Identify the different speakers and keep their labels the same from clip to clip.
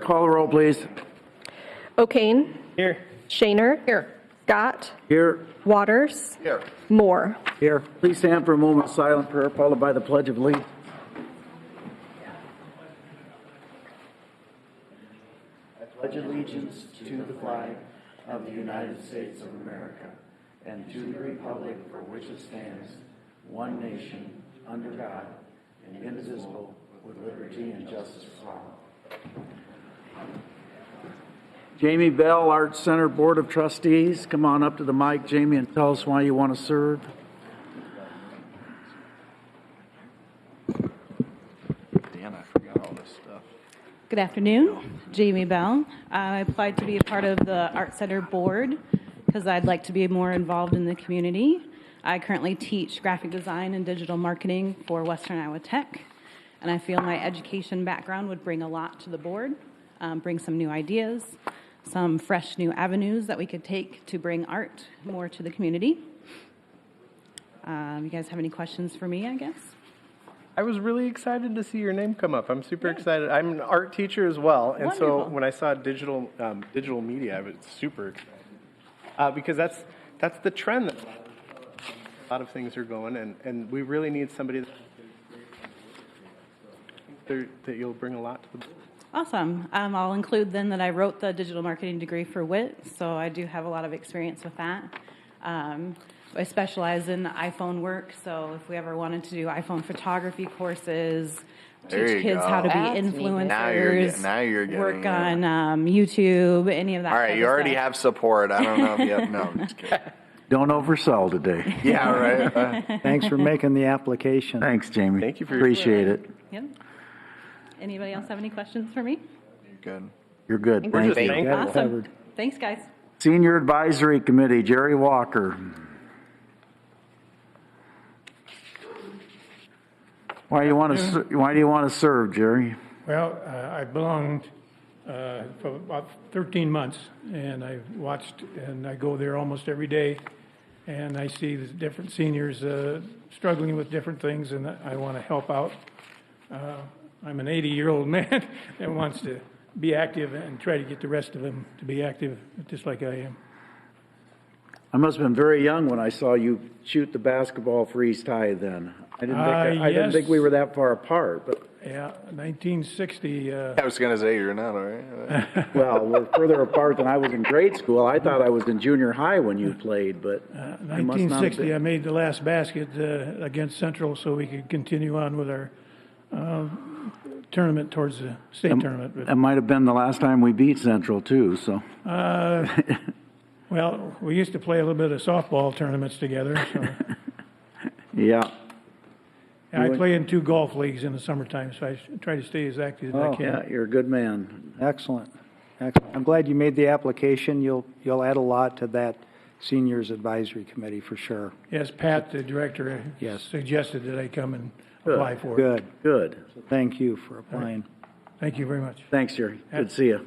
Speaker 1: call the roll, please.
Speaker 2: O'Kane.
Speaker 3: Here.
Speaker 2: Shaner. Here. Scott.
Speaker 1: Here.
Speaker 2: Waters.
Speaker 3: Here.
Speaker 2: Moore.
Speaker 1: Here. Please stand for a moment of silent prayer, followed by the Pledge of Allegiance. I pledge allegiance to the flag of the United States of America and to the republic for which it stands, one nation, under God, indivisible, with liberty and justice for all. Jamie Bell, Arts Center Board of Trustees. Come on up to the mic, Jamie, and tell us why you want to serve.
Speaker 3: Damn, I forgot all this stuff.
Speaker 4: Good afternoon, Jamie Bell. I applied to be a part of the Art Center Board because I'd like to be more involved in the community. I currently teach graphic design and digital marketing for Western Iowa Tech, and I feel my education background would bring a lot to the board, bring some new ideas, some fresh new avenues that we could take to bring art more to the community. You guys have any questions for me, I guess?
Speaker 3: I was really excited to see your name come up. I'm super excited. I'm an art teacher as well, and so
Speaker 4: Wonderful.
Speaker 3: when I saw digital media, I was super excited because that's the trend that a lot of things are going, and we really need somebody that you'll bring a lot to the.
Speaker 4: Awesome. I'll include then that I wrote the digital marketing degree for WIT, so I do have a lot of experience with that. I specialize in iPhone work, so if we ever wanted to do iPhone photography courses, teach kids how to be influencers,
Speaker 5: now you're getting
Speaker 4: work on YouTube, any of that.
Speaker 5: All right,
Speaker 4: type
Speaker 5: you
Speaker 4: of
Speaker 5: already
Speaker 4: stuff.
Speaker 5: have support. I don't know if you have. No, I'm just kidding.
Speaker 1: Don't oversell today.
Speaker 5: Yeah, right.
Speaker 6: Thanks for making the application.
Speaker 1: Thanks, Jamie.
Speaker 3: Thank you for your
Speaker 1: Appreciate it.
Speaker 4: Yep. Anybody else have any questions for me?
Speaker 5: Good.
Speaker 1: You're good.
Speaker 3: We're just
Speaker 1: Thank you.
Speaker 3: thankful.
Speaker 6: Got it
Speaker 4: Awesome.
Speaker 6: covered.
Speaker 4: Thanks, guys.
Speaker 1: Senior Advisory Committee, Jerry Walker. Why do you want to serve, Jerry?
Speaker 7: Well, I belonged for about 13 months, and I watched, and I go there almost every day, and I see the different seniors struggling with different things, and I want to help out. I'm an 80-year-old man that wants to be active and try to get the rest of them to be active, just like I am.
Speaker 1: I must have been very young when I saw you shoot the basketball for East High then. I didn't think we were that far apart, but
Speaker 7: Yeah, 1960.
Speaker 5: I was gonna say you're not, all right?
Speaker 1: well, we're further apart than I was in grade school. I thought I was in junior high when you played, but I must not have
Speaker 7: 1960,
Speaker 1: been.
Speaker 7: I made the last basket against Central so we could continue on with our tournament towards the state tournament. But,
Speaker 1: That might have been the last time we beat Central too, so.
Speaker 7: well, we used to play a little bit of softball tournaments together. So.
Speaker 1: Yeah.
Speaker 7: I play in 2 golf leagues in the summertime, so I try to stay as active as I can.
Speaker 1: Yeah, you're a good man.
Speaker 6: Excellent. Excellent. I'm glad you made the application. You'll add a lot to that Seniors Advisory Committee for sure.
Speaker 7: Yes, Pat, the director,
Speaker 6: Yes.
Speaker 7: suggested that I come and apply for it.
Speaker 6: Good.
Speaker 1: Good.
Speaker 6: So thank you for applying.
Speaker 7: Thank you very much.
Speaker 1: Thanks, Jerry. Good to see you.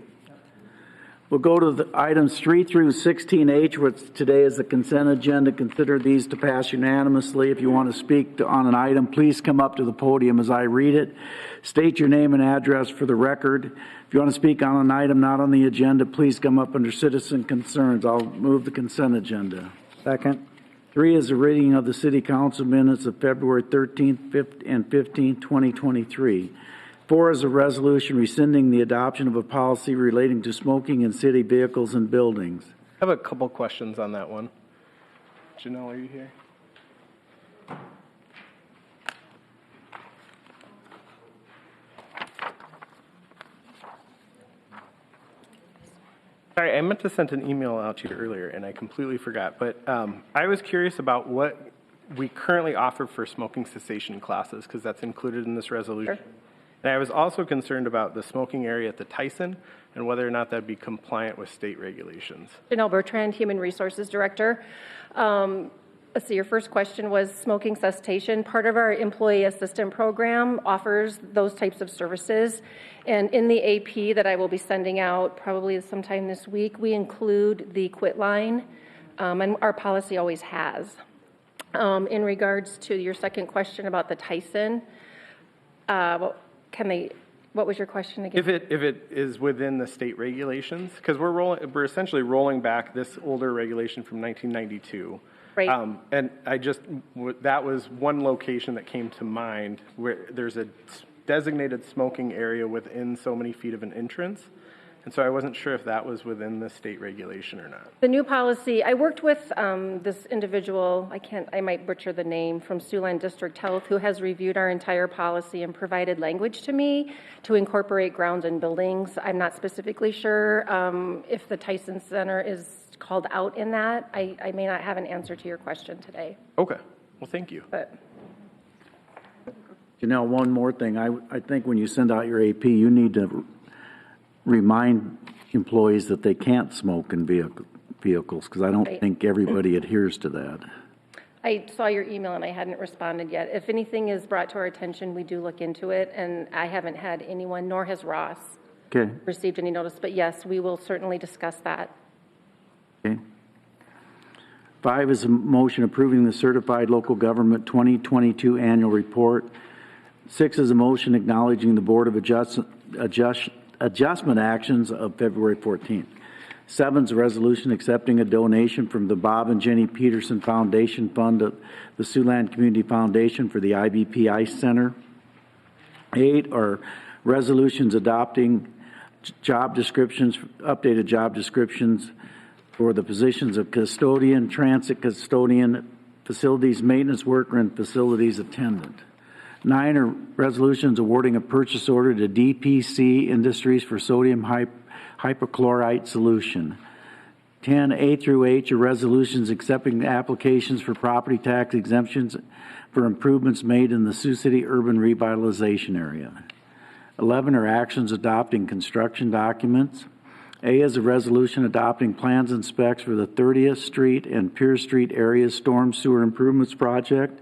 Speaker 1: We'll go to the items 3 through 16H, which today is the consent agenda. Consider these to pass unanimously. If you want to speak on an item, please come up to the podium as I read it. State your name and address for the record. If you want to speak on an item not on the agenda, please come up under citizen concerns. I'll move the consent agenda.
Speaker 6: Second.
Speaker 1: 3 is a reading of the City Council minutes of February 13th and 15th, 2023. 4 is a resolution rescinding the adoption of a policy relating to smoking in city vehicles and buildings.
Speaker 3: I have a couple questions on that one. Janelle, are you here? Sorry, I meant to send an email out to you earlier, and I completely forgot. But I was curious about what we currently offer for smoking cessation classes, because that's included in this resolution.
Speaker 2: Sure.
Speaker 3: And I was also concerned about the smoking area at the Tyson and whether or not that'd be compliant with state regulations.
Speaker 2: Janelle Bertrand, Human Resources Director. Let's see, your first question was smoking cessation. Part of our employee assistant program offers those types of services. And in the AP that I will be sending out probably sometime this week, we include the quit line, and our policy always has. In regards to your second question about the Tyson, What was your question again?
Speaker 3: If it is within the state regulations, because we're essentially rolling back this older regulation from 1992.
Speaker 2: Right.
Speaker 3: And that was one location that came to mind where there's a designated smoking area within so many feet of an entrance. And so I wasn't sure if that was within the state regulation or not.
Speaker 2: The new policy, I worked with this individual, I might butcher the name, from Siouxland District Health, who has reviewed our entire policy and provided language to me to incorporate grounds and buildings. I'm not specifically sure if the Tyson Center is called out in that. I may not have an answer to your question today.
Speaker 3: Okay. Well, thank you.
Speaker 2: But
Speaker 1: Janelle, one more thing. I think when you send out your AP, you need to remind employees that they can't smoke in vehicles, because I don't
Speaker 2: Right.
Speaker 1: think everybody adheres to that.
Speaker 2: I saw your email and I hadn't responded yet. If anything is brought to our attention, we do look into it, and I haven't had anyone, nor has Ross,
Speaker 1: Okay,
Speaker 2: received any notice. But yes, we will certainly discuss that.
Speaker 1: okay. 5 is a motion approving the certified local government 2022 annual report. 6 is a motion acknowledging the Board of Adjustment actions of February 14th. 7 is a resolution accepting a donation from the Bob and Jenny Peterson Foundation Fund of the Siouxland Community Foundation for the IBP Ice Center. 8 are resolutions adopting job descriptions, updated job descriptions for the positions of custodian, transit custodian, facilities maintenance worker, and facilities attendant. 9 are resolutions awarding a purchase order to DPC Industries for sodium hypochlorite solution. 10, A through H are resolutions accepting applications for property tax exemptions for improvements made in the Sioux City urban revitalization area. 11 are actions adopting construction documents. A is a resolution adopting plans and specs for the 30th Street and Pierce Street area storm sewer improvements project.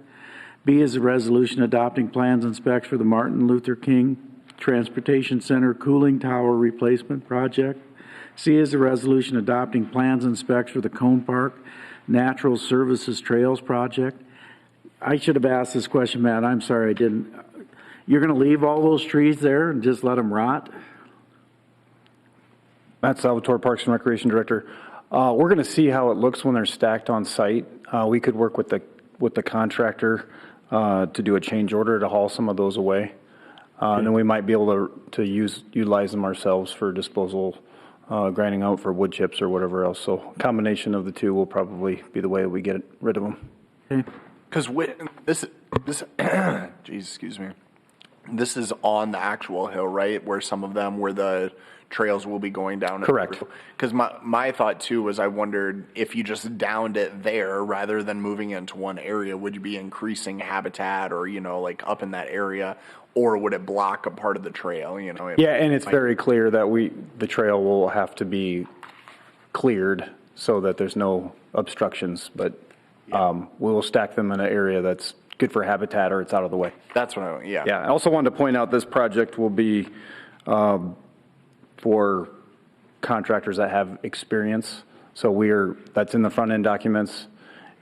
Speaker 1: B is a resolution adopting plans and specs for the Martin Luther King Transportation Center cooling tower replacement project. C is a resolution adopting plans and specs for the Cone Park Natural Services Trails project. I should have asked this question, Matt. I'm sorry I didn't. You're going to leave all those trees there and just let them rot?
Speaker 6: Matt Salvatore, Parks and Recreation Director. We're going to see how it looks when they're stacked on site. We could work with the contractor to do a change order to haul some of those away. And then we might be able to utilize them ourselves for disposal, grinding out for wood chips or whatever else. So a combination of the two will probably be the way that we get rid of them.
Speaker 1: Okay.
Speaker 5: Because this, geez, excuse me. This is on the actual hill, right? Where some of them, where the trails will be going down.
Speaker 6: Correct.
Speaker 5: Because my thought too was, I wondered if you just downed it there rather than moving into one area, would you be increasing habitat or, like up in that area, or would it block a part of the trail,
Speaker 6: Yeah, and it's very clear that the trail will have to be cleared so that there's no obstructions, but we will stack them in an area that's good for habitat or it's out of the way.
Speaker 5: That's what
Speaker 6: Yeah, I also wanted to point out this project will be for contractors that have experience. So that's in the front end documents,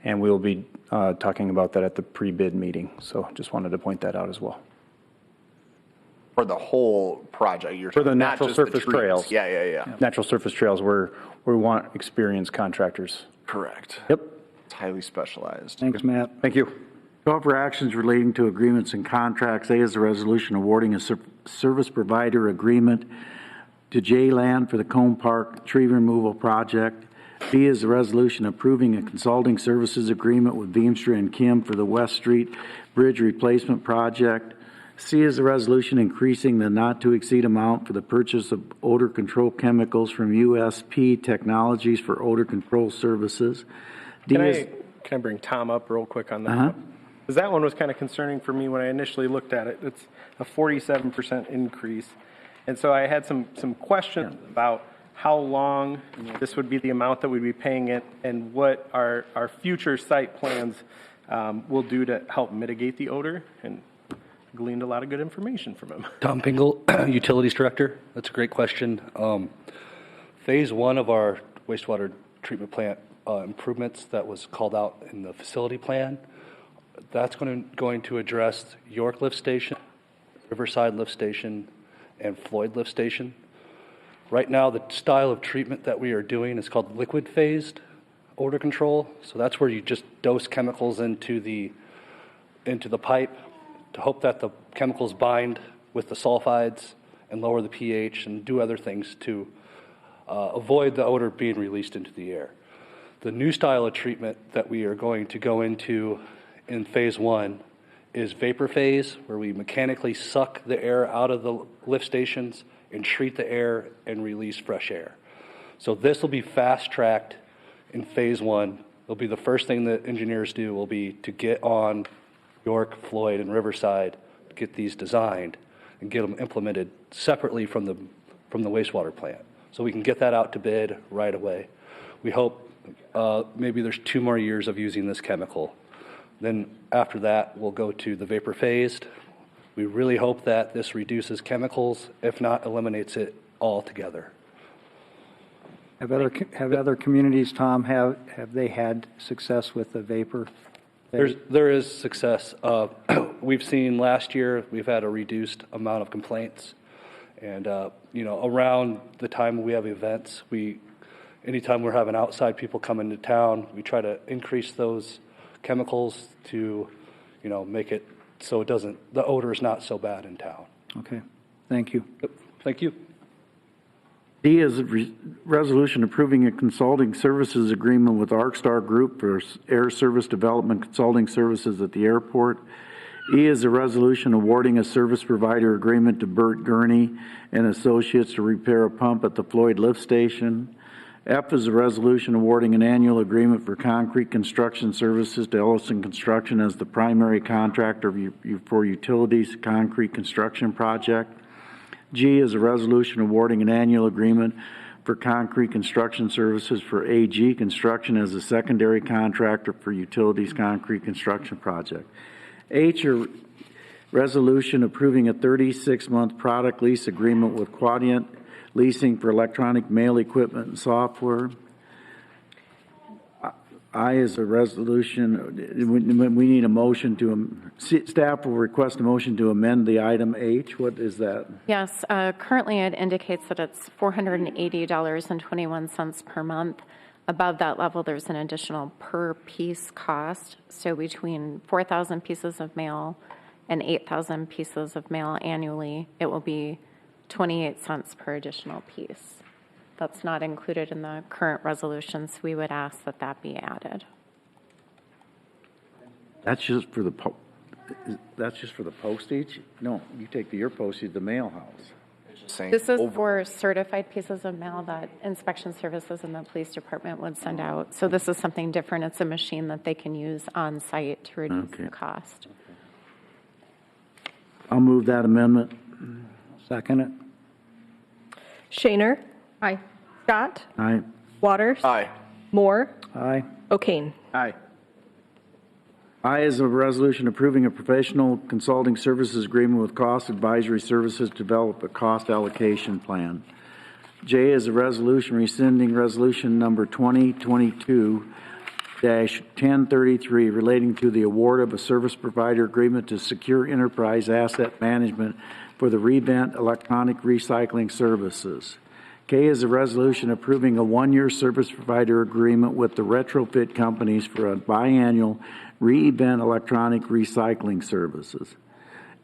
Speaker 6: and we'll be talking about that at the pre-bid meeting. So just wanted to point that out as well.
Speaker 5: For the whole project, you're
Speaker 6: For the
Speaker 5: talking, not
Speaker 6: natural
Speaker 5: just the
Speaker 6: surface
Speaker 5: trees.
Speaker 6: trails.
Speaker 5: Yeah.
Speaker 6: Natural surface trails where we want experienced contractors.
Speaker 5: Correct.
Speaker 6: Yep.
Speaker 5: It's highly specialized.
Speaker 6: Thanks, Matt. Thank you.
Speaker 1: 12 for actions relating to agreements and contracts. A is a resolution awarding a service provider agreement to J-Land for the Cone Park tree removal project. B is a resolution approving a consulting services agreement with Beamster and Kim for the West Street Bridge Replacement Project. C is a resolution increasing the not-to-exceed amount for the purchase of odor control chemicals from USP Technologies for odor control services. D is...
Speaker 3: Can I bring Tom up real quick on that? Because that one was kind of concerning for me when I initially looked at it. It's a 47% increase. And so I had some questions about how long this would be the amount that we'd be paying it and what our future site plans will do to help mitigate the odor, and gleaned a lot of good information from him.
Speaker 8: Tom Pingle, Utilities Director. That's a great question. Phase 1 of our wastewater treatment plant improvements that was called out in the facility plan, that's going to address York Lift Station, Riverside Lift Station, and Floyd lift station. Right now, the style of treatment that we are doing is called liquid phased odor control. So that's where you just dose chemicals into the pipe to hope that the chemicals bind with the sulfides and lower the pH and do other things to avoid the odor being released into the air. The new style of treatment that we are going to go into in phase 1 is vapor phase, where we mechanically suck the air out of the lift stations and treat the air and release fresh air. So this will be fast-tracked in phase 1. It'll be the first thing that engineers do will be to get on York, Floyd, and Riverside, get these designed and get them implemented separately from the wastewater plant. So we can get that out to bid right away. We hope maybe there's 2 more years of using this chemical. Then after that, we'll go to the vapor phased. We really hope that this reduces chemicals, if not eliminates it altogether.
Speaker 9: Have other communities, Tom, have they had success with the vapor?
Speaker 8: There is success. We've seen last year, we've had a reduced amount of complaints. And, around the time we have events, anytime we're having outside people come into town, we try to increase those chemicals to, make it so the odor is not so bad in town.
Speaker 9: Okay, thank you.
Speaker 8: Thank you.
Speaker 1: D is a resolution approving a consulting services agreement with ArcStar Group for air service development consulting services at the airport. E is a resolution awarding a service provider agreement to Burt Gurney and Associates to repair a pump at the Floyd lift station. F is a resolution awarding an annual agreement for concrete construction services to Ellison Construction as the primary contractor for utilities concrete construction project. G is a resolution awarding an annual agreement for concrete construction services for AG Construction as a secondary contractor for utilities concrete construction project. H, a resolution approving a 36-month product lease agreement with Quadient Leasing for electronic mail equipment and software. I is a resolution, we need a motion staff will request a motion to amend the item H. What is that?
Speaker 10: Yes, currently it indicates that it's $480.21 per month. Above that level, there's an additional per piece cost. So between 4,000 pieces of mail and 8,000 pieces of mail annually, it will be 28 cents per additional piece. That's not included in the current resolutions. We would ask that that be added.
Speaker 1: That's just for the postage? No, you take your postage to the mail house.
Speaker 10: This is for certified pieces of mail that inspection services in the police department would send out. So this is something different. It's a machine that they can use on site to reduce the cost.
Speaker 1: I'll move that amendment.
Speaker 9: Second it.
Speaker 11: Shaner.
Speaker 2: Aye.
Speaker 11: Scott.
Speaker 1: Aye.
Speaker 11: Waters.
Speaker 5: Aye.
Speaker 11: Moore.
Speaker 9: Aye.
Speaker 11: O'Kane.
Speaker 5: Aye.
Speaker 1: I is a resolution approving a professional consulting services agreement with Cost Advisory Services to develop a cost allocation plan. J is a resolution rescinding resolution number 2022-1033 relating to the award of a service provider agreement to Secure Enterprise Asset Management for the Revent Electronic Recycling Services. K is a resolution approving a 1-year service provider agreement with the retrofit companies for a biannual Revent Electronic Recycling Services.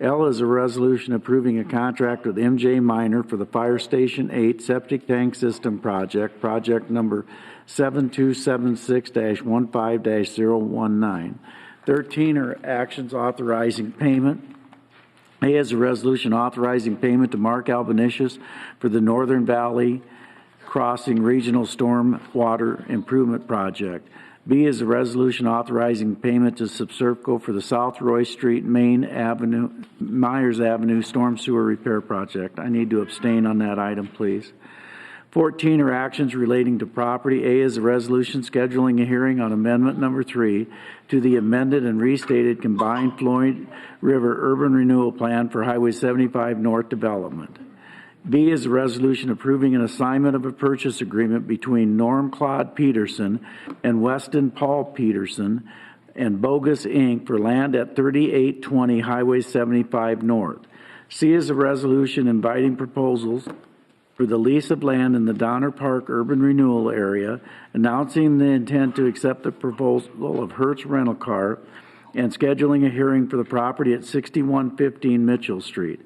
Speaker 1: L is a resolution approving a contract with MJ Minor for the Fire Station 8 Septic Tank System Project, project number 7276-15-019. 13 are actions authorizing payment. A is a resolution authorizing payment to Mark Albanesius for the Northern Valley Crossing Regional Storm Water Improvement Project. B is a resolution authorizing payment to Subservco for the South Roy Street, Myers Avenue Storm Sewer Repair Project. I need to abstain on that item, please. 14 are actions relating to property. A is a resolution scheduling a hearing on amendment number 3 to the amended and restated combined Floyd River Urban Renewal Plan for Highway 75 North Development. B is a resolution approving an assignment of a purchase agreement between Norm Claude Peterson and Weston Paul Peterson and Bogus Inc. for land at 3820 Highway 75 North. C is a resolution inviting proposals for the lease of land in the Donner Park urban renewal area, announcing the intent to accept the proposal of Hertz Rental Car, and scheduling a hearing for the property at 6115 Mitchell Street.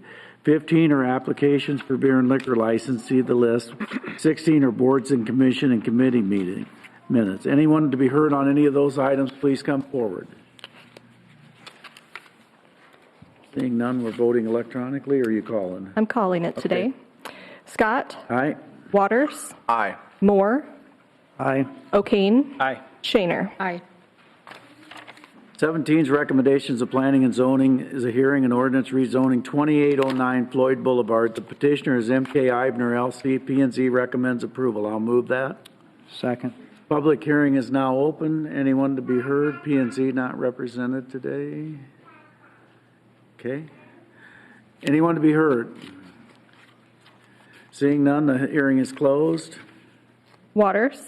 Speaker 1: 15 are applications for beer and liquor license, see the list. 16 are boards and commission and committee meeting minutes. Anyone to be heard on any of those items, please come forward. Seeing none, we're voting electronically, or are you calling?
Speaker 11: I'm calling it today. Scott.
Speaker 1: Aye.
Speaker 11: Waters.
Speaker 5: Aye.
Speaker 11: Moore.
Speaker 9: Aye.
Speaker 11: O'Kane.
Speaker 3: Aye.
Speaker 11: Shaner.
Speaker 2: Aye.
Speaker 1: 17's recommendations of planning and zoning is a hearing and ordinance rezoning 2809 Floyd Boulevard. The petitioner is MK Ivner LC. P&Z recommends approval. I'll move that.
Speaker 9: Second.
Speaker 1: Public hearing is now open. Anyone to be heard? P&Z not represented today. Okay. Anyone to be heard? Seeing none, the hearing is closed.
Speaker 11: Waters.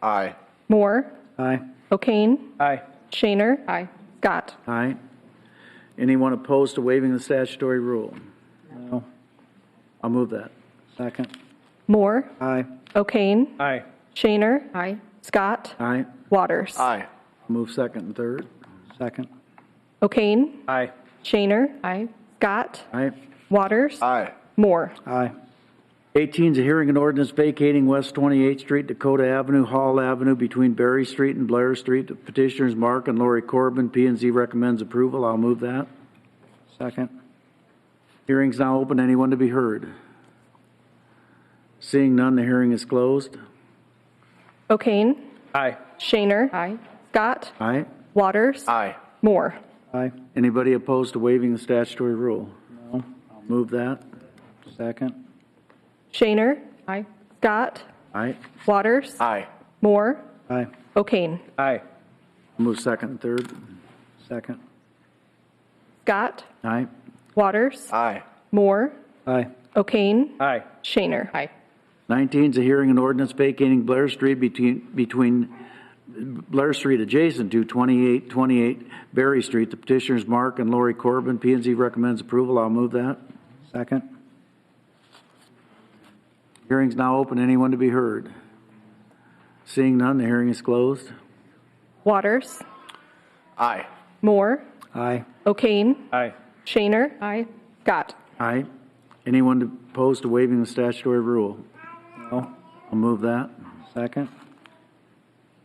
Speaker 5: Aye.
Speaker 11: Moore.
Speaker 9: Aye.
Speaker 11: O'Kane.
Speaker 3: Aye.
Speaker 11: Shaner.
Speaker 2: Aye.
Speaker 11: Scott.
Speaker 1: Aye. Anyone opposed to waiving the statutory rule?
Speaker 9: No.
Speaker 1: I'll move that.
Speaker 9: Second.
Speaker 11: Moore.
Speaker 9: Aye.
Speaker 11: O'Kane.
Speaker 3: Aye.
Speaker 11: Shaner.
Speaker 2: Aye.
Speaker 11: Scott.
Speaker 1: Aye.
Speaker 11: Waters.
Speaker 5: Aye.
Speaker 1: Move second and third.
Speaker 9: Second.
Speaker 11: O'Kane.
Speaker 3: Aye.
Speaker 11: Shaner.
Speaker 2: Aye.
Speaker 11: Scott.
Speaker 1: Aye.
Speaker 11: Waters.
Speaker 5: Aye.
Speaker 11: Moore.
Speaker 9: Aye.
Speaker 1: 18 is a hearing and ordinance vacating West 28th Street, Dakota Avenue, Hall Avenue between Berry Street and Blair Street. The petitioners Mark and Lori Corbin. P&Z recommends approval. I'll move that.
Speaker 9: Second.
Speaker 1: Hearing's now open. Anyone to be heard? Seeing none, the hearing is closed.
Speaker 11: O'Kane.
Speaker 3: Aye.
Speaker 11: Shaner.
Speaker 2: Aye.
Speaker 11: Scott.
Speaker 1: Aye.
Speaker 11: Waters.
Speaker 5: Aye.
Speaker 11: Moore.
Speaker 9: Aye.
Speaker 1: Anybody opposed to waiving the statutory rule?
Speaker 9: No.
Speaker 1: I'll move that.
Speaker 9: Second.
Speaker 11: Shaner.
Speaker 2: Aye.
Speaker 11: Scott.
Speaker 1: Aye.
Speaker 11: Waters.
Speaker 5: Aye.
Speaker 11: Moore.
Speaker 9: Aye.
Speaker 11: O'Kane.
Speaker 3: Aye.
Speaker 1: Move second and third.
Speaker 9: Second.
Speaker 11: Scott.
Speaker 1: Aye.
Speaker 11: Waters.
Speaker 5: Aye.
Speaker 11: Moore.
Speaker 9: Aye.
Speaker 11: O'Kane.
Speaker 3: Aye.
Speaker 11: Shaner.
Speaker 2: Aye.
Speaker 1: 19 is a hearing and ordinance vacating Blair Street between Blair Street adjacent to 2828 Berry Street. The petitioners Mark and Lori Corbin. P&Z recommends approval. I'll move that.
Speaker 9: Second.
Speaker 1: Hearing's now open. Anyone to be heard? Seeing none, the hearing is closed.
Speaker 11: Waters.
Speaker 5: Aye.
Speaker 11: Moore.
Speaker 9: Aye.
Speaker 11: O'Kane.
Speaker 3: Aye.
Speaker 11: Shaner.
Speaker 2: Aye.
Speaker 11: Scott.
Speaker 1: Aye. Anyone opposed to waiving the statutory rule?
Speaker 9: No.
Speaker 1: I'll move that.
Speaker 9: Second.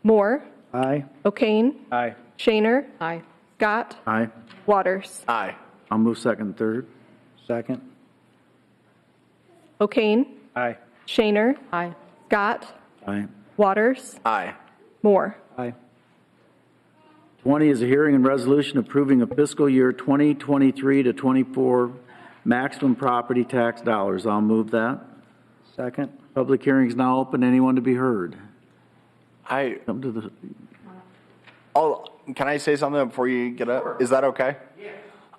Speaker 11: Moore.
Speaker 9: Aye.
Speaker 11: O'Kane.
Speaker 3: Aye.
Speaker 11: Shaner.
Speaker 2: Aye.
Speaker 11: Scott.
Speaker 1: Aye.
Speaker 11: Waters.
Speaker 5: Aye.
Speaker 1: I'll move second and third.
Speaker 9: Second.
Speaker 11: O'Kane.
Speaker 3: Aye.
Speaker 11: Shaner.
Speaker 2: Aye.
Speaker 11: Scott.
Speaker 1: Aye.
Speaker 11: Waters.
Speaker 5: Aye.
Speaker 11: Moore.
Speaker 9: Aye.
Speaker 1: 20 is a hearing and resolution approving a fiscal year 2023 to 24 maximum property tax dollars. I'll move that.
Speaker 9: Second.
Speaker 1: Public hearing is now open. Anyone to be heard? Come to the.
Speaker 5: Can I say something before you get up? Is that okay?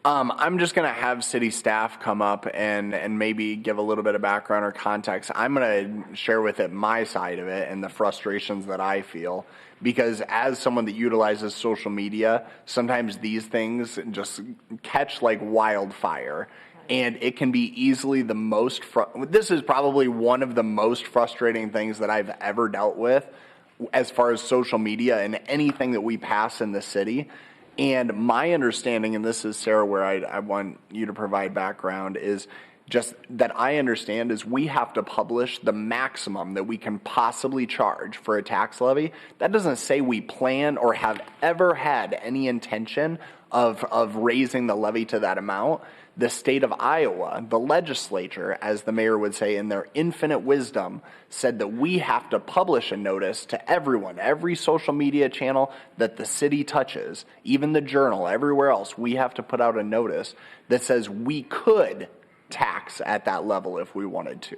Speaker 5: I'm just going to have city staff come up and maybe give a little bit of background or context. I'm going to share with it my side of it and the frustrations that I feel. Because as someone that utilizes social media, sometimes these things just catch like wildfire. And it can be easily the most, this is probably one of the most frustrating things that I've ever dealt with as far as social media and anything that we pass in the city. And my understanding, and this is, Sarah, where I want you to provide background, is just that I understand is we have to publish the maximum that we can possibly charge for a tax levy. That doesn't say we plan or have ever had any intention of raising the levy to that amount. The state of Iowa, the legislature, as the mayor would say, in their infinite wisdom, said that we have to publish a notice to everyone, every social media channel that the city touches, even the Journal, everywhere else. We have to put out a notice that says we could tax at that level if we wanted to.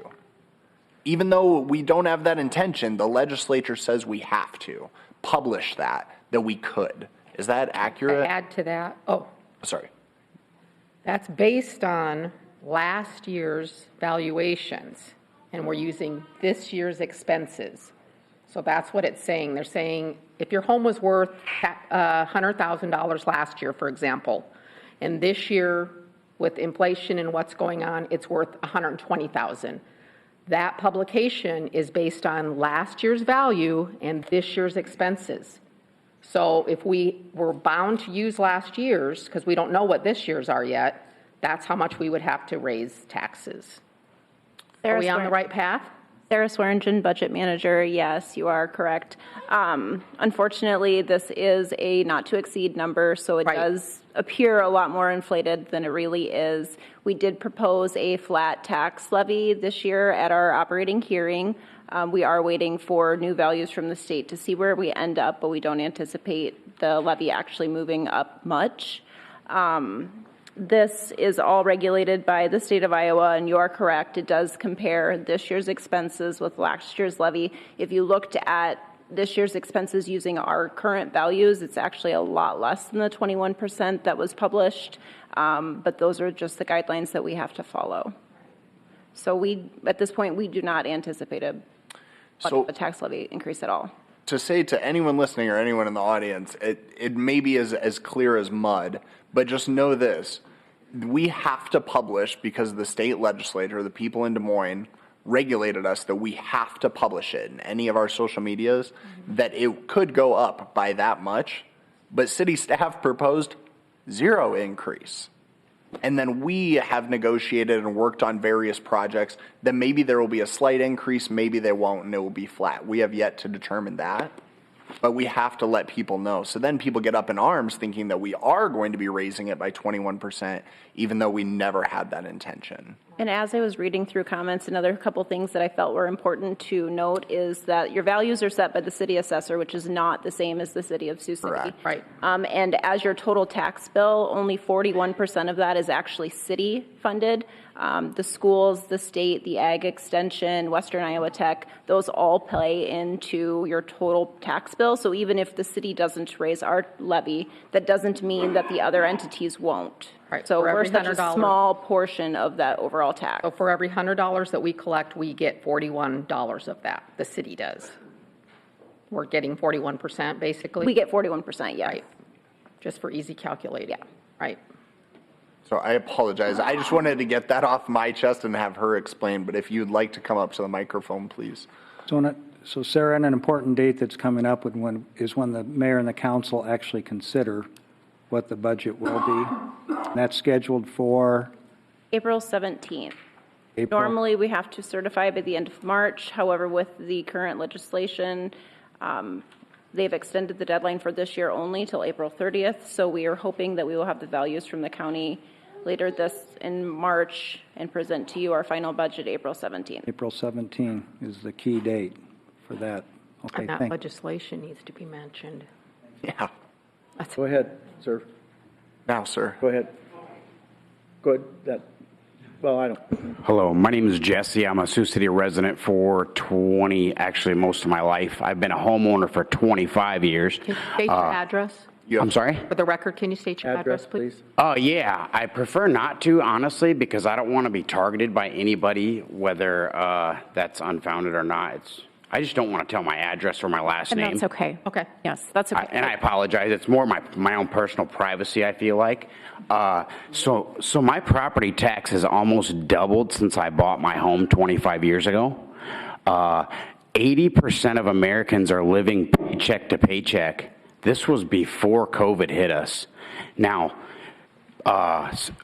Speaker 5: Even though we don't have that intention, the legislature says we have to publish that we could. Is that accurate?
Speaker 12: To add to that,
Speaker 5: Sorry.
Speaker 12: that's based on last year's valuations, and we're using this year's expenses. So that's what it's saying. They're saying if your home was worth $100,000 last year, for example, and this year with inflation and what's going on, it's worth $120,000. That publication is based on last year's value and this year's expenses. So if we were bound to use last year's, because we don't know what this year's are yet, that's how much we would have to raise taxes. Are we on the right path?
Speaker 11: Sarah Swearingen, Budget Manager. Yes, you are correct. Unfortunately, this is a not to exceed number, so it does appear a lot more inflated than it really is. We did propose a flat tax levy this year at our operating hearing. We are waiting for new values from the state to see where we end up, but we don't anticipate the levy actually moving up much. This is all regulated by the state of Iowa, and you are correct. It does compare this year's expenses with last year's levy. If you looked at this year's expenses using our current values, it's actually a lot less than the 21% that was published, but those are just the guidelines that we have to follow. So at this point, we do not anticipate a tax levy increase at all.
Speaker 5: To say to anyone listening or anyone in the audience, it may be as clear as mud, but just know this. We have to publish because the state legislature, the people in Des Moines, regulated us that we have to publish it in any of our social medias, that it could go up by that much, but city staff proposed 0 increase. And then we have negotiated and worked on various projects that maybe there will be a slight increase, maybe they won't, and it will be flat. We have yet to determine that, but we have to let people know. So then people get up in arms thinking that we are going to be raising it by 21%, even though we never had that intention.
Speaker 11: And as I was reading through comments, another couple things that I felt were important to note is that your values are set by the city assessor, which is not the same as the city of Sioux City.
Speaker 5: Correct.
Speaker 12: Right.
Speaker 11: And as your total tax bill, only 41% of that is actually city funded. The schools, the state, the ag extension, Western Iowa Tech, those all play into your total tax bill. So even if the city doesn't raise our levy, that doesn't mean that the other entities won't.
Speaker 12: Right.
Speaker 11: So
Speaker 12: For
Speaker 11: we're
Speaker 12: every
Speaker 11: such a
Speaker 12: $100
Speaker 11: small portion of that overall tax.
Speaker 12: So for every $100 that we collect, we get $41 of that. The city does. We're getting 41% basically.
Speaker 11: We get 41%, yes.
Speaker 12: Right. Just for easy calculating.
Speaker 11: Yeah.
Speaker 12: Right.
Speaker 5: So I apologize. I just wanted to get that off my chest and have her explain, but if you'd like to come up to the microphone, please.
Speaker 9: So Sarah, an important date that's coming up is when the mayor and the council actually consider what the budget will be. And that's scheduled for
Speaker 11: April 17th.
Speaker 9: April.
Speaker 11: Normally, we have to certify by the end of March. However, with the current legislation, they've extended the deadline for this year only till April 30th. So we are hoping that we will have the values from the county later this in March and present to you our final budget April 17th.
Speaker 9: April 17 is the key date for that. Okay,
Speaker 12: And that
Speaker 9: thank you.
Speaker 12: legislation needs to be mentioned.
Speaker 5: Yeah.
Speaker 1: Go ahead, sir.
Speaker 5: Now, sir.
Speaker 1: Go ahead. Good. I don't.
Speaker 13: Hello, my name is Jesse. I'm a Sioux City resident for actually most of my life. I've been a homeowner for 25 years.
Speaker 12: Can you state your address?
Speaker 13: I'm sorry?
Speaker 12: For the record, can you state your address, please?
Speaker 13: Oh, yeah. I prefer not to, honestly, because I don't want to be targeted by anybody, whether that's unfounded or not. I just don't want to tell my address or my last
Speaker 10: And
Speaker 13: name.
Speaker 10: that's okay.
Speaker 12: Okay.
Speaker 10: Yes, that's okay.
Speaker 13: And I apologize. It's more my own personal privacy, I feel like. So my property tax has almost doubled since I bought my home 25 years ago. 80% of Americans are living paycheck to paycheck. This was before COVID hit us. Now,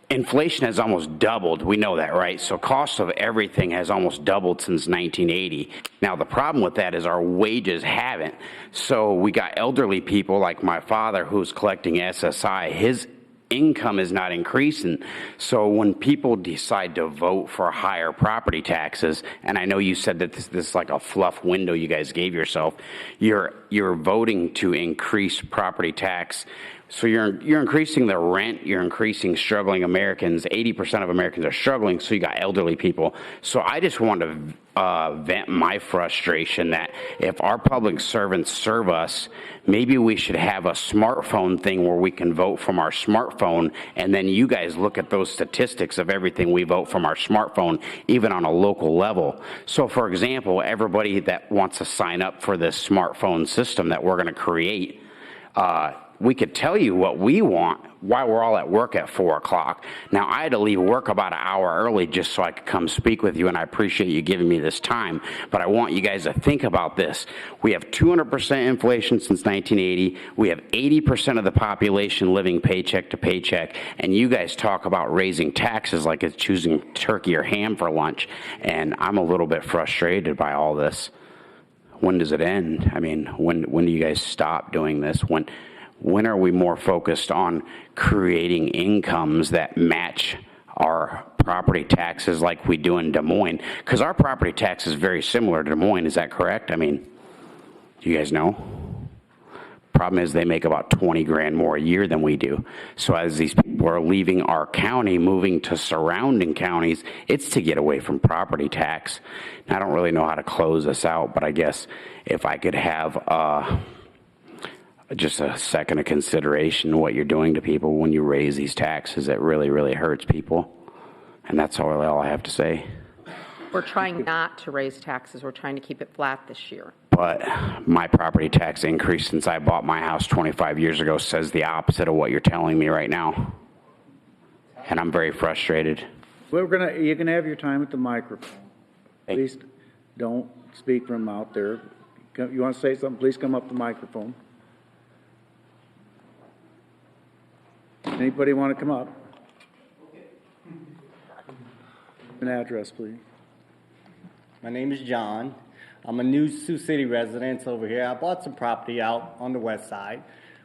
Speaker 13: inflation has almost doubled. We know that, right? So cost of everything has almost doubled since 1980. Now, the problem with that is our wages haven't. So we got elderly people like my father who's collecting SSI. His income is not increasing. So when people decide to vote for higher property taxes, and I know you said that this is like a fluff window you guys gave yourself, you're voting to increase property tax. So you're increasing the rent, you're increasing struggling Americans. 80% of Americans are struggling, so you got elderly people. So I just want to vent my frustration that if our public servants serve us, maybe we should have a smartphone thing where we can vote from our smartphone, and then you guys look at those statistics of everything we vote from our smartphone, even on a local level. So for example, everybody that wants to sign up for this smartphone system that we're going to create, we could tell you what we want, while we're all at work at 4 o'clock. Now, I had to leave work about an hour early just so I could come speak with you, and I appreciate you giving me this time, but I want you guys to think about this. We have 200% inflation since 1980. We have 80% of the population living paycheck to paycheck, and you guys talk about raising taxes like it's choosing turkey or ham for lunch, and I'm a little bit frustrated by all this. When does it end? I mean, when do you guys stop doing this? When are we more focused on creating incomes that match our property taxes like we do in Des Moines? Because our property tax is very similar to Des Moines, is that correct? I mean, do you guys know? Problem is they make about 20 grand more a year than we do. So as these people are leaving our county, moving to surrounding counties, it's to get away from property tax. And I don't really know how to close this out, but I guess if I could have just a second of consideration what you're doing to people when you raise these taxes, it really, really hurts people. And that's all I have to say.
Speaker 12: We're trying not to raise taxes. We're trying to keep it flat this year.
Speaker 13: But my property tax increase since I bought my house 25 years ago says the opposite of what you're telling me right now. And I'm very frustrated.
Speaker 1: You can have your time at the microphone. Please don't speak from out there. You want to say something, please come up to the microphone. Anybody want to come up? An address, please.
Speaker 14: My name is John. I'm a new Sioux City resident over here. I bought some property out on the west side,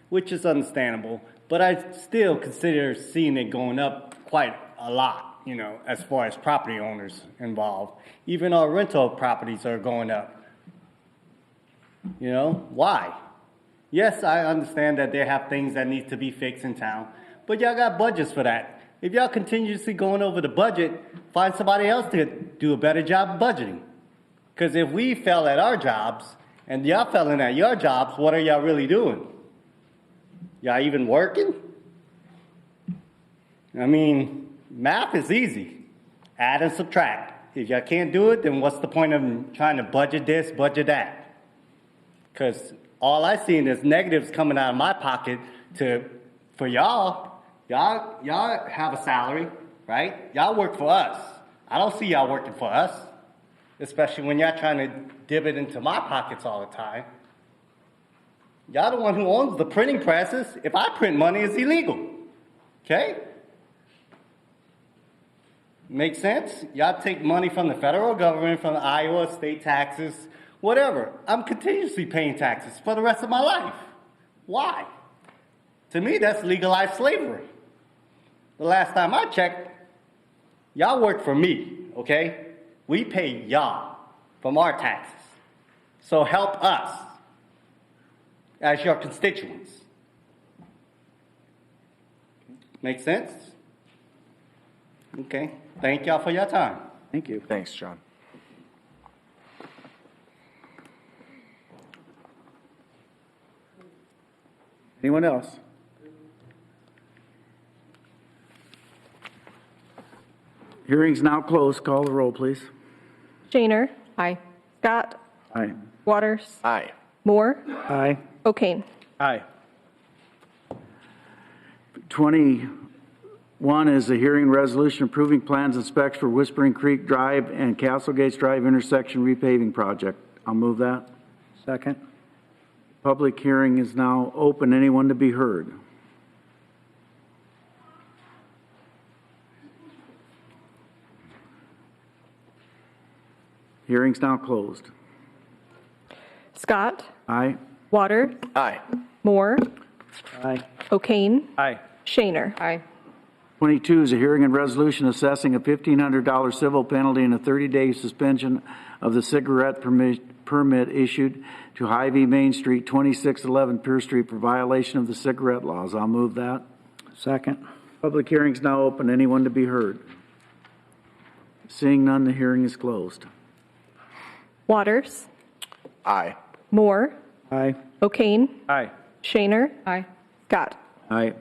Speaker 14: which is understandable, but I still consider seeing it going up quite a lot, you know, as far as property owners involved. Even our rental properties are going up. You know, why? Yes, I understand that they have things that need to be fixed in town, but y'all got budgets for that. If y'all continuously going over the budget, find somebody else to do a better job of budgeting. Because if we fail at our jobs and y'all failing at your jobs, what are y'all really doing? Y'all even working? I mean, math is easy. Add and subtract. If y'all can't do it, then what's the point of trying to budget this, budget that? Because all I seen is negatives coming out of my pocket for y'all. Y'all have a salary, right? Y'all work for us. I don't see y'all working for us, especially when y'all trying to dip it into my pockets all the time. Y'all the one who owns the printing presses. If I print money, it's illegal. Okay? Makes sense? Y'all take money from the federal government, from the Iowa state taxes, whatever. I'm continuously paying taxes for the rest of my life. Why? To me, that's legalized slavery. The last time I checked, y'all work for me, okay? We pay y'all from our taxes. So help us as your constituents. Make sense? Okay. Thank y'all for your time.
Speaker 1: Thank you.
Speaker 5: Thanks, John.
Speaker 1: Anyone else? Hearing's now closed. Call the roll, please.
Speaker 2: Shaner.
Speaker 12: Aye.
Speaker 2: Scott.
Speaker 1: Aye.
Speaker 2: Waters.
Speaker 5: Aye.
Speaker 2: Moore.
Speaker 9: Aye.
Speaker 2: O'Kane.
Speaker 3: Aye.
Speaker 1: 21 is a hearing resolution approving plans and specs for Whispering Creek Drive and Castle Gates Drive intersection repaving project. I'll move that.
Speaker 9: Second.
Speaker 1: Public hearing is now open. Anyone to be heard? Hearing's now closed.
Speaker 2: Scott.
Speaker 1: Aye.
Speaker 2: Water.
Speaker 5: Aye.
Speaker 2: Moore.
Speaker 9: Aye.
Speaker 2: O'Kane.
Speaker 3: Aye.
Speaker 2: Shaner.
Speaker 12: Aye.
Speaker 1: 22 is a hearing and resolution assessing a $1,500 civil penalty and a 30-day suspension of the cigarette permit issued to Hy-Vee Main Street, 2611 Pierce Street for violation of the cigarette laws. I'll move that.
Speaker 9: Second.
Speaker 1: Public hearing's now open. Anyone to be heard? Seeing none, the hearing is closed.
Speaker 2: Waters.
Speaker 5: Aye.
Speaker 2: Moore.
Speaker 9: Aye.
Speaker 2: O'Kane.
Speaker 3: Aye.
Speaker 2: Shaner.
Speaker 12: Aye.
Speaker 2: Scott.
Speaker 1: Aye.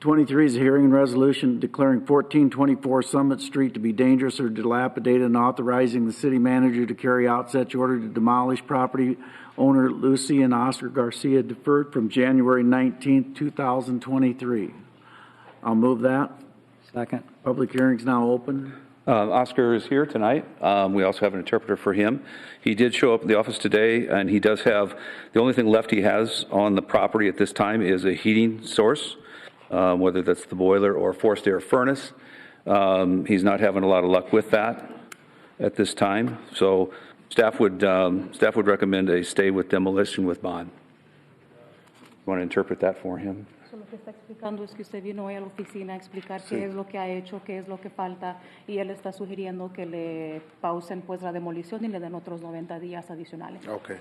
Speaker 1: 23 is a hearing and resolution declaring 1424 Summit Street to be dangerous or dilapidated and authorizing the city manager to carry out such order to demolish property owner Lucy and Oscar Garcia deferred from January 19th, 2023. I'll move that.
Speaker 9: Second.
Speaker 1: Public hearing's now open.
Speaker 15: Oscar is here tonight. We also have an interpreter for him. He did show up at the office today, and he does have, the only thing left he has on the property at this time is a heating source, whether that's the boiler or forced air furnace. He's not having a lot of luck with that at this time. So staff would recommend a stay with demolition with bond. You want to interpret that for him?
Speaker 4: Lo que está explicando es que usted vino hoy a la oficina a explicar qué es lo que ha hecho, qué es lo que falta, y él está sugiriendo que le pausen pues la demolición y le den otros 90 días adicionales.
Speaker 5: Okay.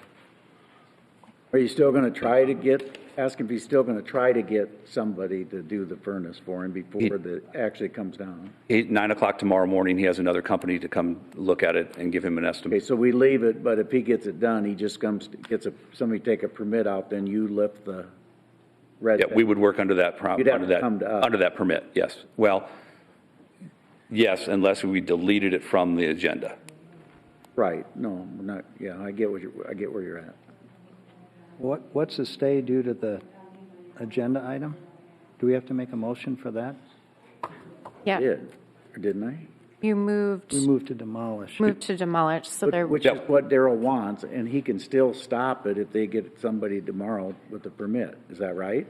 Speaker 1: Are you still going to try to ask him if he's still going to try to get somebody to do the furnace for him before it actually comes down?
Speaker 15: 9 o'clock tomorrow morning, he has another company to come look at it and give him an estimate.
Speaker 1: Okay, so we leave it, but if he gets it done, he just somebody take a permit out, then you lift the red.
Speaker 15: Yeah, we would work under that
Speaker 1: You'd have to come to us.
Speaker 15: under that permit, yes. Well, yes, unless we deleted it from the agenda.
Speaker 1: Right, no, we're not, yeah, I get where you're at.
Speaker 9: What's the stay due to the agenda item? Do we have to make a motion for that?
Speaker 10: Yeah,
Speaker 1: Did, or didn't I?
Speaker 10: you moved
Speaker 9: We moved to demolish.
Speaker 10: to demolish, so there,
Speaker 1: Which is what Darrell wants, and he can still stop it if they get somebody tomorrow with the permit, is that right?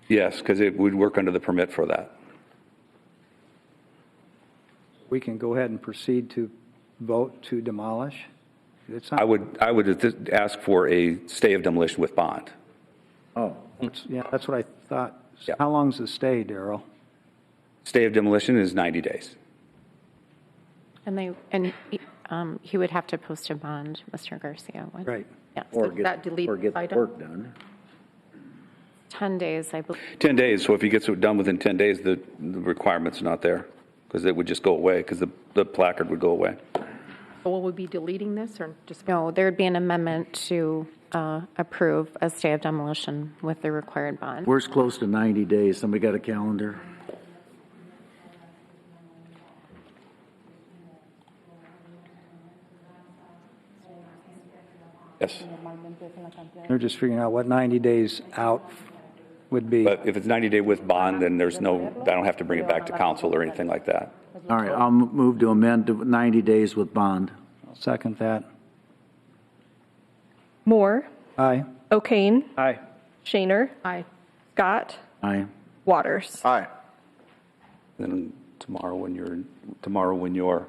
Speaker 15: Yes, because it would work under the permit for that.
Speaker 9: We can go ahead and proceed to vote to demolish? It's not,
Speaker 15: I would ask for a stay of demolition with bond.
Speaker 1: Oh,
Speaker 9: yeah, that's what I thought.
Speaker 15: Yeah.
Speaker 9: How long's the stay, Darrell?
Speaker 15: Stay of demolition is 90 days.
Speaker 10: he would have to post a bond, Mr. Garcia would.
Speaker 9: Right.
Speaker 10: Yes.
Speaker 1: or
Speaker 12: that delete
Speaker 1: get the
Speaker 12: item?
Speaker 1: work done.
Speaker 10: 10 days, I believe.
Speaker 15: 10 days, so if he gets it done within 10 days, the requirement's not there, because it would just go away, because the placard would go away.
Speaker 12: So will we be deleting this or just?
Speaker 10: No, there'd be an amendment to approve a stay of demolition with the required bond.
Speaker 1: Where's close to 90 days? Somebody got a calendar?
Speaker 15: Yes,
Speaker 9: They're just figuring out what 90 days out would be.
Speaker 15: but if it's 90 day with bond, then there's no, I don't have to bring it back to council or anything like that.
Speaker 1: All right, I'll move to amend to 90 days with bond.
Speaker 9: I'll second that.
Speaker 16: Moore,
Speaker 9: Aye.
Speaker 16: O'Kane,
Speaker 3: Aye.
Speaker 16: Shaner,
Speaker 12: Aye.
Speaker 16: Scott,
Speaker 1: Aye.
Speaker 16: Waters.
Speaker 5: Aye.
Speaker 15: Then tomorrow when your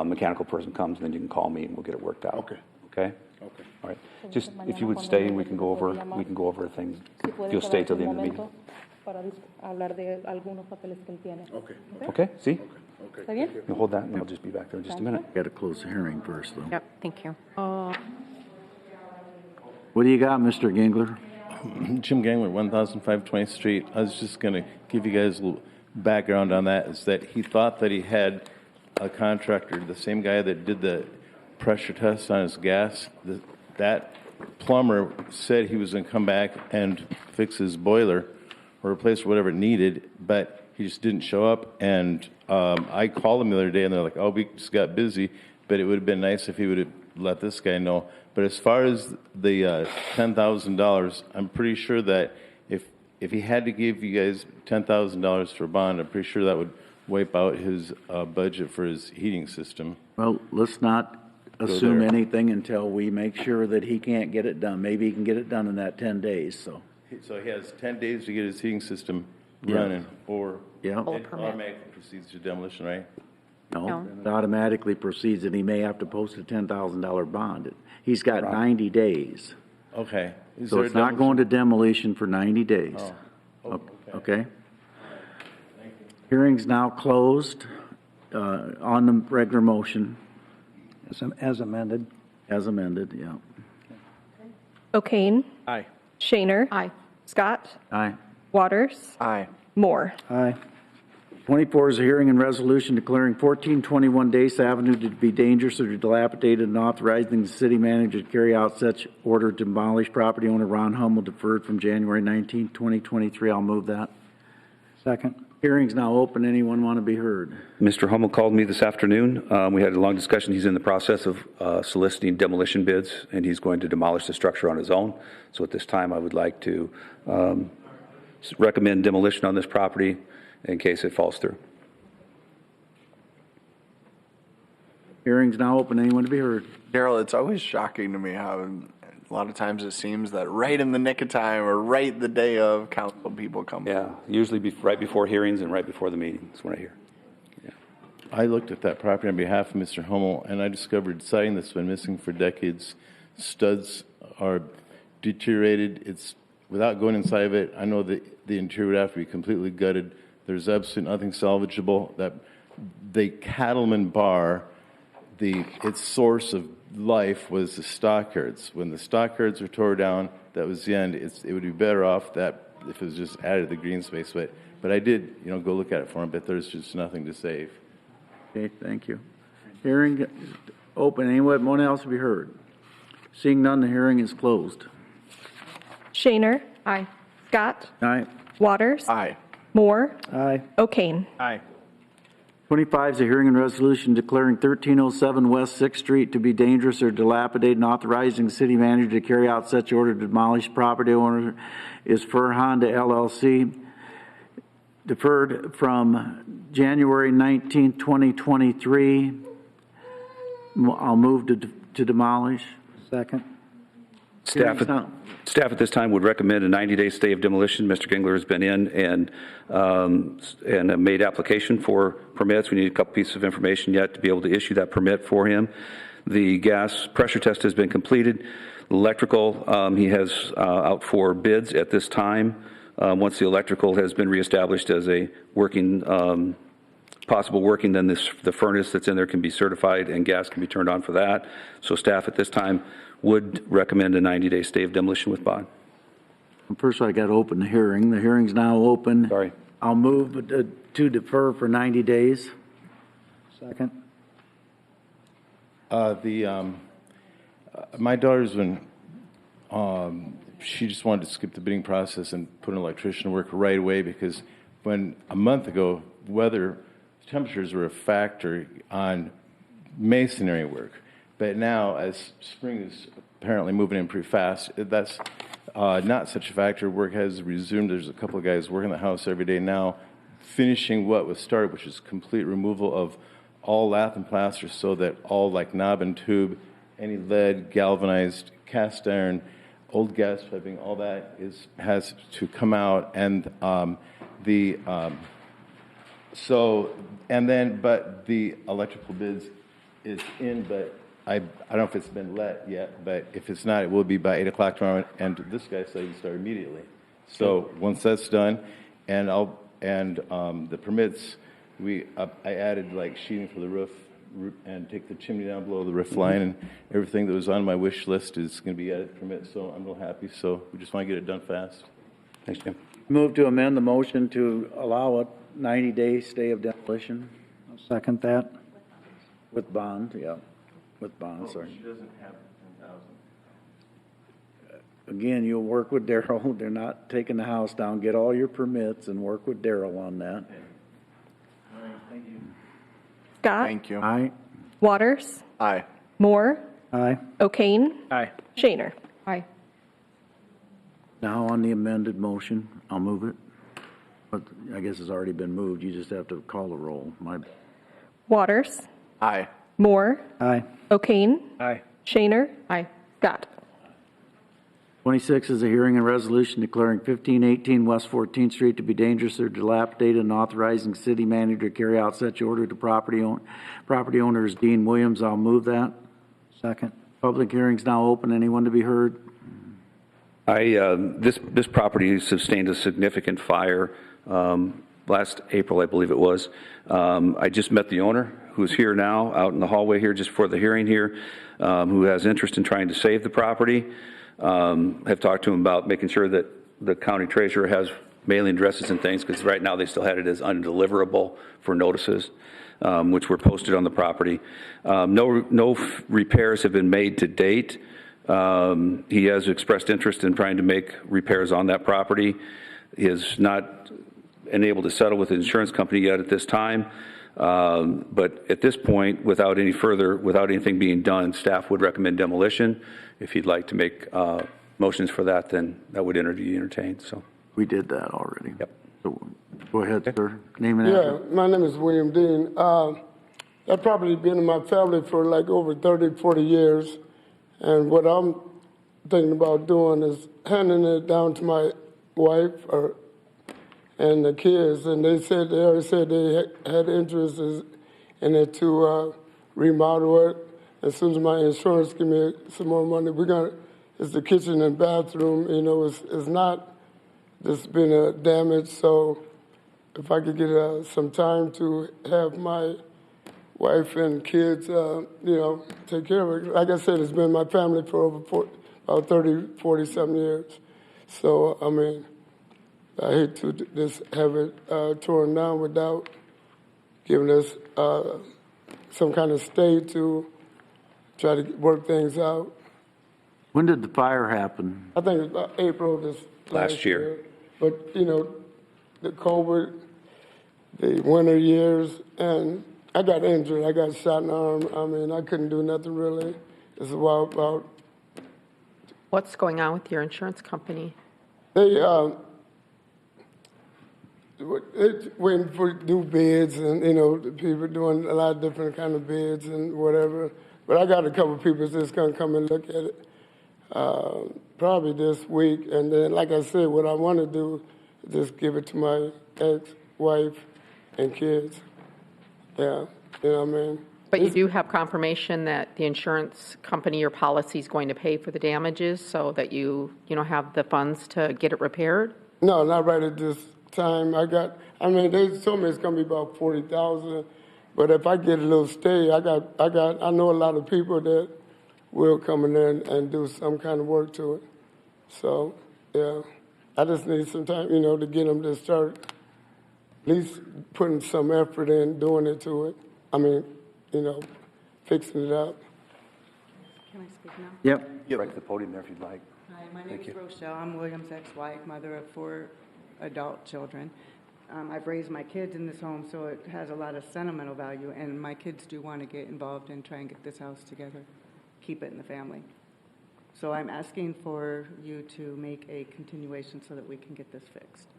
Speaker 15: mechanical person comes, then you can call me and we'll get it worked out.
Speaker 5: Okay.
Speaker 15: Okay? Okay. All right. Just, if you would stay, we can go over things. If you'll stay till the end of the meeting.
Speaker 5: Okay.
Speaker 15: Okay, see?
Speaker 5: Okay.
Speaker 4: ¿Está bien?
Speaker 15: You hold that and I'll just be back there in just a minute.
Speaker 1: Got to close the hearing first, though.
Speaker 10: Yep, thank you.
Speaker 1: What do you got, Mr. Gingler?
Speaker 17: Jim Gangler, 1005 20th Street. I was just going to give you guys a little background on that. Is that he thought that he had a contractor, the same guy that did the pressure test on his gas. That plumber said he was going to come back and fix his boiler or replace whatever it needed, but he just didn't show up. And I called him the other day, and they're like, "Oh, we just got busy." But it would have been nice if he would have let this guy know. But as far as the $10,000, I'm pretty sure that if he had to give you guys $10,000 for bond, I'm pretty sure that would wipe out his budget for his heating system.
Speaker 1: Well, let's not assume anything until we make sure that he can't get it done. Maybe he can get it done in that 10 days, so.
Speaker 17: So he has 10 days to get his heating system
Speaker 1: Yeah.
Speaker 17: running, or
Speaker 1: Yeah.
Speaker 17: it automatically proceeds to demolition, right?
Speaker 1: No, it automatically proceeds, and he may have to post a $10,000 bond. He's got 90 days.
Speaker 17: Okay.
Speaker 1: So it's not going to demolition for 90 days.
Speaker 17: Oh,
Speaker 1: Okay? Hearing's now closed on the regular motion.
Speaker 9: As amended.
Speaker 1: As amended, yeah.
Speaker 16: O'Kane,
Speaker 3: Aye.
Speaker 16: Shaner,
Speaker 12: Aye.
Speaker 16: Scott,
Speaker 1: Aye.
Speaker 16: Waters,
Speaker 5: Aye.
Speaker 16: Moore.
Speaker 9: Aye.
Speaker 1: 24 is a hearing and resolution declaring 1421 Dace Avenue to be dangerous or dilapidated and authorizing the city manager to carry out such order to demolish property owner Ron Hummel deferred from January 19, 2023. I'll move that.
Speaker 9: Second.
Speaker 1: Hearing's now open. Anyone want to be heard?
Speaker 15: Mr. Hummel called me this afternoon. We had a long discussion. He's in the process of soliciting demolition bids, and he's going to demolish the structure on his own. So at this time, I would like to recommend demolition on this property in case it falls through.
Speaker 1: Hearing's now open. Anyone to be heard?
Speaker 5: Daryl, it's always shocking to me how a lot of times it seems that right in the nick of time or right the day of, council people come.
Speaker 15: Yeah, usually right before hearings and right before the meeting is when I hear. Yeah.
Speaker 17: I looked at that property on behalf of Mr. Hummel, and I discovered siding that's been missing for decades. Studs are deteriorated. It's without going inside of it. I know that the interior would have to be completely gutted. There's absolutely nothing salvageable. That the Cattleman Bar, its source of life was the stockyards. When the stockyards were tore down, that was the end. It would be better off that if it was just added to the green space. But I did, go look at it for him. But there's just nothing to save.
Speaker 1: Okay, thank you. Hearing open. Anyone else to be heard? Seeing none, the hearing is closed.
Speaker 16: Shaner.
Speaker 12: Aye.
Speaker 16: Scott.
Speaker 1: Aye.
Speaker 16: Waters.
Speaker 5: Aye.
Speaker 16: Moore.
Speaker 9: Aye.
Speaker 16: O'Kane.
Speaker 3: Aye.
Speaker 1: 25 is a hearing and resolution declaring 1307 West 6th Street to be dangerous or dilapidated and authorizing the city manager to carry out such order to demolish. Property owner is Fur Honda LLC. Deferred from January 19, 2023. I'll move to demolish.
Speaker 9: Second.
Speaker 15: Staff at this time would recommend a 90-day stay of demolition. Mr. Gingler has been in and made application for permits. We need a couple pieces of information yet to be able to issue that permit for him. The gas pressure test has been completed. Electrical, he has out for bids at this time. Once the electrical has been reestablished as a working, possible working, then the furnace that's in there can be certified and gas can be turned on for that. So staff at this time would recommend a 90-day stay of demolition with bond.
Speaker 1: First, I got to open the hearing. The hearing's now open.
Speaker 15: Sorry.
Speaker 1: I'll move to defer for 90 days.
Speaker 9: Second.
Speaker 17: My daughter's been, she just wanted to skip the bidding process and put an electrician to work right away because when a month ago, temperatures were a factor on masonry work. But now, as spring is apparently moving in pretty fast, that's not such a factor. Work has resumed. There's a couple of guys working the house every day now, finishing what was started, which is complete removal of all lath and plaster so that all like knob and tube, any lead, galvanized, cast iron, old gas piping, all that has to come out. And but the electrical bids is in, but I don't know if it's been let yet, but if it's not, it will be by 8 o'clock tomorrow. And this guy said he can start immediately. So once that's done, and the permits, I added like sheeting for the roof and take the chimney down below the roof line, and everything that was on my wish list is going to be added permit. So I'm real happy. So we just want to get it done fast.
Speaker 15: Thanks, Jim.
Speaker 1: Move to amend the motion to allow a 90-day stay of demolition.
Speaker 9: I'll second that.
Speaker 1: With bond, yeah. With bond, sorry.
Speaker 17: She doesn't have 10,000.
Speaker 1: Again, you'll work with Daryl. They're not taking the house down. Get all your permits and work with Daryl on that.
Speaker 17: All right, thank you.
Speaker 16: Scott.
Speaker 5: Thank you.
Speaker 1: Aye.
Speaker 16: Waters.
Speaker 5: Aye.
Speaker 16: Moore.
Speaker 9: Aye.
Speaker 16: O'Kane.
Speaker 3: Aye.
Speaker 16: Shaner.
Speaker 12: Aye.
Speaker 1: Now on the amended motion, I'll move it. But I guess it's already been moved. You just have to call the roll.
Speaker 16: Waters.
Speaker 5: Aye.
Speaker 16: Moore.
Speaker 9: Aye.
Speaker 16: O'Kane.
Speaker 3: Aye.
Speaker 16: Shaner.
Speaker 12: Aye.
Speaker 16: Scott.
Speaker 1: 26 is a hearing and resolution declaring 1518 West 14th Street to be dangerous or dilapidated and authorizing city manager to carry out such order to property owner is Dean Williams. I'll move that.
Speaker 9: Second.
Speaker 1: Public hearing's now open. Anyone to be heard?
Speaker 15: This property sustained a significant fire last April, I believe it was. I just met the owner, who's here now, out in the hallway here, just for the hearing here, who has interest in trying to save the property. Have talked to him about making sure that the county treasurer has mailing addresses and things, because right now they still had it as undeliverable for notices, which were posted on the property. No repairs have been made to date. He has expressed interest in trying to make repairs on that property. He has not been able to settle with the insurance company yet at this time. But at this point, without anything being done, staff would recommend demolition. If you'd like to make motions for that, then that would be entertained. So
Speaker 1: We did that already.
Speaker 15: Yep.
Speaker 1: So, go ahead, sir. Name and
Speaker 18: Yeah,
Speaker 1: address.
Speaker 18: my name is William Dean. I've probably been in my family for like over 30, 40 years. And what I'm thinking about doing is handing it down to my wife and the kids. And they already said they had interest in it to remodel it. As soon as my insurance give me some more money, it's the kitchen and bathroom, it's not just been damaged. So if I could get some time to have my wife and kids, take care of it. Like I said, it's been my family for over about 30, 40-something years. So, I mean, I hate to just have it torn down without giving us some kind of stay to try to work things out.
Speaker 1: When did the fire happen?
Speaker 18: I think it was about April of this
Speaker 15: Last year.
Speaker 18: But, the COVID, the winter years, and I got injured. I got shot in the arm. I mean, I couldn't do nothing really. It's about.
Speaker 12: What's going on with your insurance company?
Speaker 18: They waiting for new bids, and the people doing a lot of different kind of bids and whatever. But I got a couple of people that's gonna come and look at it probably this week. And then, like I said, what I want to do is just give it to my ex-wife and kids. Yeah, you know what I mean?
Speaker 12: But you do have confirmation that the insurance company, your policy is going to pay for the damages so that you have the funds to get it repaired?
Speaker 18: No, not right at this time. They told me it's gonna be about 40,000. But if I get a little stay, I know a lot of people that will come in there and do some kind of work to it. So, yeah, I just need some time, to get them to start at least putting some effort in doing it to it. I mean, fixing it up.
Speaker 19: Can I speak now?
Speaker 1: Yep.
Speaker 15: Right to the podium there if you'd like.
Speaker 19: Hi, my name is Rochelle. I'm William's ex-wife, mother of 4 adult children. I've raised my kids in this home, so it has a lot of sentimental value, and my kids do want to get involved and try and get this house together, keep it in the family. So I'm asking for you to make a continuation so that we can get this fixed.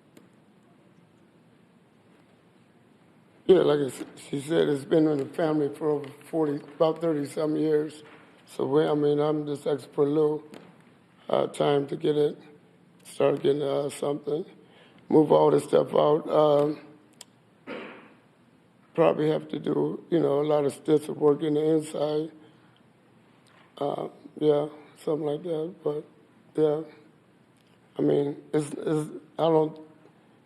Speaker 18: Yeah, like she said, it's been in the family for over about 30-some years. So, I'm just asking for a little time to start getting something. Move all this stuff out. Probably have to do, a lot of stilts of work in the inside. Yeah, something like that. But yeah,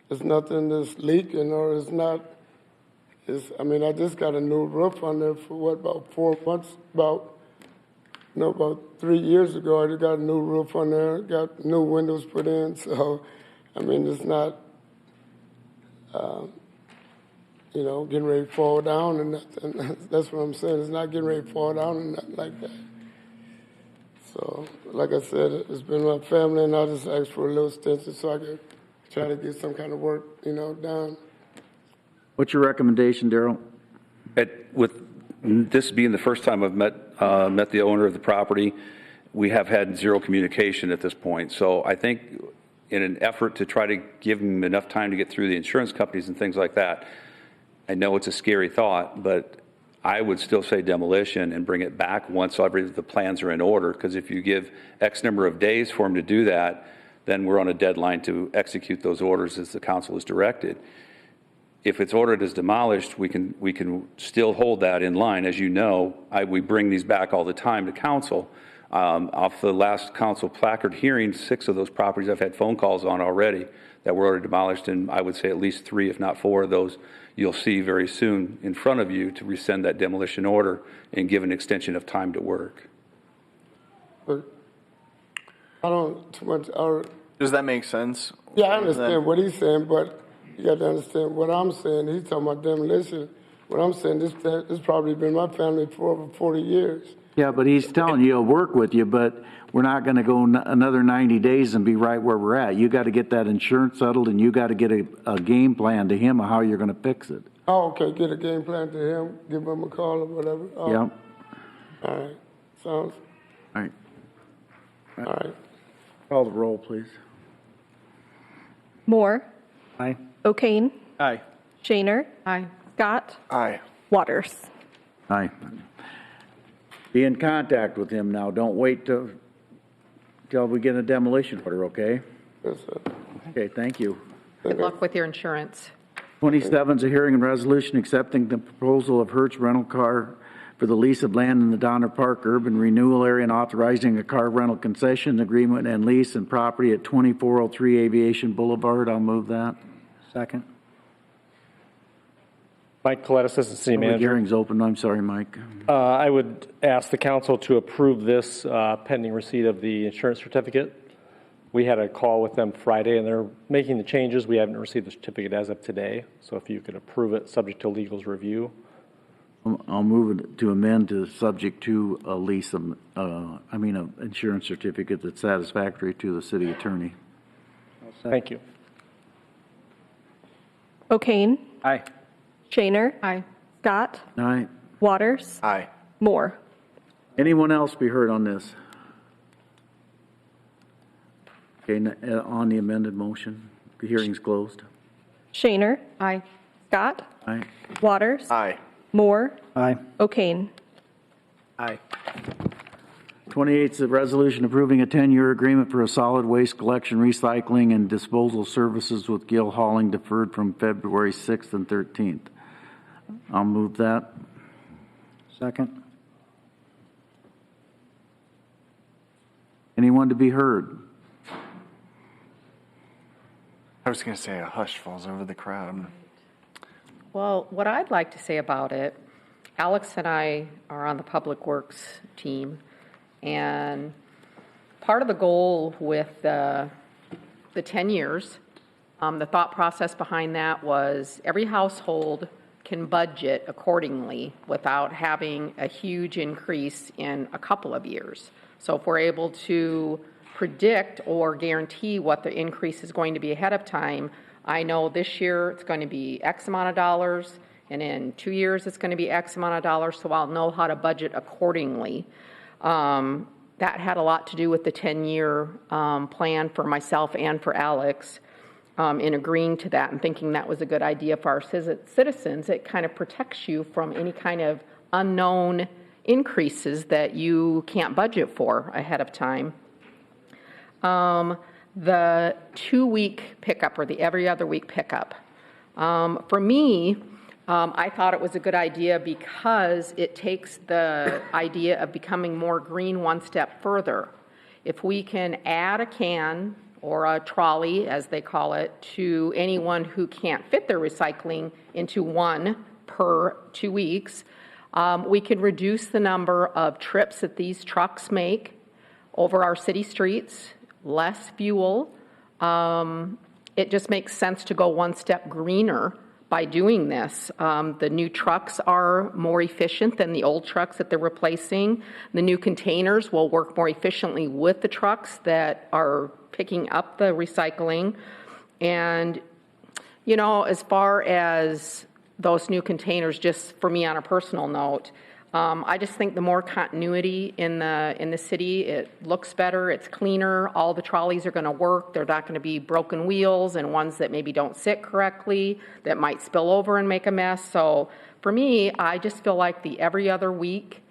Speaker 18: it's nothing that's leaking or it's not. I just got a new roof on there for about 4 months. About 3 years ago, I just got a new roof on there. Got new windows put in. So, it's not, getting ready to fall down and nothing. That's what I'm saying. It's not getting ready to fall down and nothing like that. So, like I said, it's been my family, and I just asked for a little extension so I could try to get some kind of work, done.
Speaker 1: What's your recommendation, Daryl?
Speaker 15: With this being the first time I've met the owner of the property, we have had zero communication at this point. So I think in an effort to try to give him enough time to get through the insurance companies and things like that, I know it's a scary thought, but I would still say demolition and bring it back once the plans are in order, because if you give X number of days for him to do that, then we're on a deadline to execute those orders as the council is directed. If it's ordered as demolished, we can still hold that in line. As you know, we bring these back all the time to council. Off the last council placard hearing, 6 of those properties I've had phone calls on already that were ordered demolished, and I would say at least 3, if not 4 of those you'll see very soon in front of you to rescind that demolition order and give an extension of time to work.
Speaker 18: But I don't too much.
Speaker 5: Does that make sense?
Speaker 18: Yeah, I understand what he's saying, but you got to understand what I'm saying. He's talking about demolition. What I'm saying, this probably been my family for over 40 years.
Speaker 1: Yeah, but he's telling you he'll work with you, but we're not going to go another 90 days and be right where we're at. You got to get that insurance settled, and you got to get a game plan to him of how you're going to fix it.
Speaker 18: Oh, okay, get a game plan to him, give him a call or whatever. Oh,
Speaker 1: Yep.
Speaker 18: all right, sounds,
Speaker 1: All right.
Speaker 18: all right.
Speaker 1: Call the roll, please.
Speaker 16: Moore,
Speaker 9: Aye.
Speaker 16: O'Kane,
Speaker 3: Aye.
Speaker 16: Shaner,
Speaker 12: Aye.
Speaker 16: Scott,
Speaker 5: Aye.
Speaker 16: Waters.
Speaker 1: Aye. Be in contact with him now. Don't wait till we get a demolition order, okay?
Speaker 18: Yes, sir.
Speaker 1: Okay, thank you.
Speaker 12: Good luck with your insurance.
Speaker 1: 27 is a hearing and resolution accepting the proposal of Hertz Rental Car for the lease of land in the Donner Park Urban Renewal Area and authorizing a car rental concession agreement and lease and property at 2403 Aviation Boulevard. I'll move that.
Speaker 9: Second.
Speaker 3: Mike Colette, Assistant City
Speaker 1: Public
Speaker 3: Manager.
Speaker 1: hearing's open. I'm sorry, Mike.
Speaker 3: I would ask the council to approve this pending receipt of the insurance certificate. We had a call with them Friday, and they're making the changes. We haven't received the certificate as of today, so if you could approve it, subject to legal's review.
Speaker 1: I'll move it to amend to subject to a lease of, an insurance certificate that's satisfactory to the city attorney.
Speaker 3: Thank you.
Speaker 16: O'Kane,
Speaker 3: Aye.
Speaker 16: Shaner,
Speaker 12: Aye.
Speaker 16: Scott,
Speaker 1: All right.
Speaker 16: Waters,
Speaker 5: Aye.
Speaker 16: Moore.
Speaker 1: Anyone else be heard on this? Okay, on the amended motion, the hearing's closed.
Speaker 16: Shaner,
Speaker 12: Aye.
Speaker 16: Scott,
Speaker 1: All right.
Speaker 16: Waters,
Speaker 5: Aye.
Speaker 16: Moore,
Speaker 9: Aye.
Speaker 16: O'Kane.
Speaker 3: Aye.
Speaker 1: 28 is a resolution approving a 10-year agreement for a solid waste collection, recycling, and disposal services with Gill Hauling deferred from February 6th and 13th. I'll move that.
Speaker 9: Second.
Speaker 1: Anyone to be heard?
Speaker 5: I was going to say a hush falls over the crowd.
Speaker 12: Well, what I'd like to say about it, Alex and I are on the Public Works team, and part of the goal with the 10 years, the thought process behind that was every household can budget accordingly without having a huge increase in a couple of years. So if we're able to predict or guarantee what the increase is going to be ahead of time, I know this year it's going to be X amount of dollars, and in 2 years it's going to be X amount of dollars, so I'll know how to budget accordingly. That had a lot to do with the 10-year plan for myself and for Alex in agreeing to that and thinking that was a good idea for our citizens. It kind of protects you from any kind of unknown increases that you can't budget for ahead of time. The 2-week pickup or the every other week pickup. For me, I thought it was a good idea because it takes the idea of becoming more green one step further. If we can add a can or a trolley, as they call it, to anyone who can't fit their recycling into one per 2 weeks, we can reduce the number of trips that these trucks make over our city streets, less fuel. It just makes sense to go one step greener by doing this. The new trucks are more efficient than the old trucks that they're replacing. The new containers will work more efficiently with the trucks that are picking up the recycling. And, you know, as far as those new containers, just for me on a personal note, I just think the more continuity in the city, it looks better, it's cleaner, all the trolleys are going to work, they're not going to be broken wheels and ones that maybe don't sit correctly, that might spill over and make a mess. So for me, I just feel like the every other week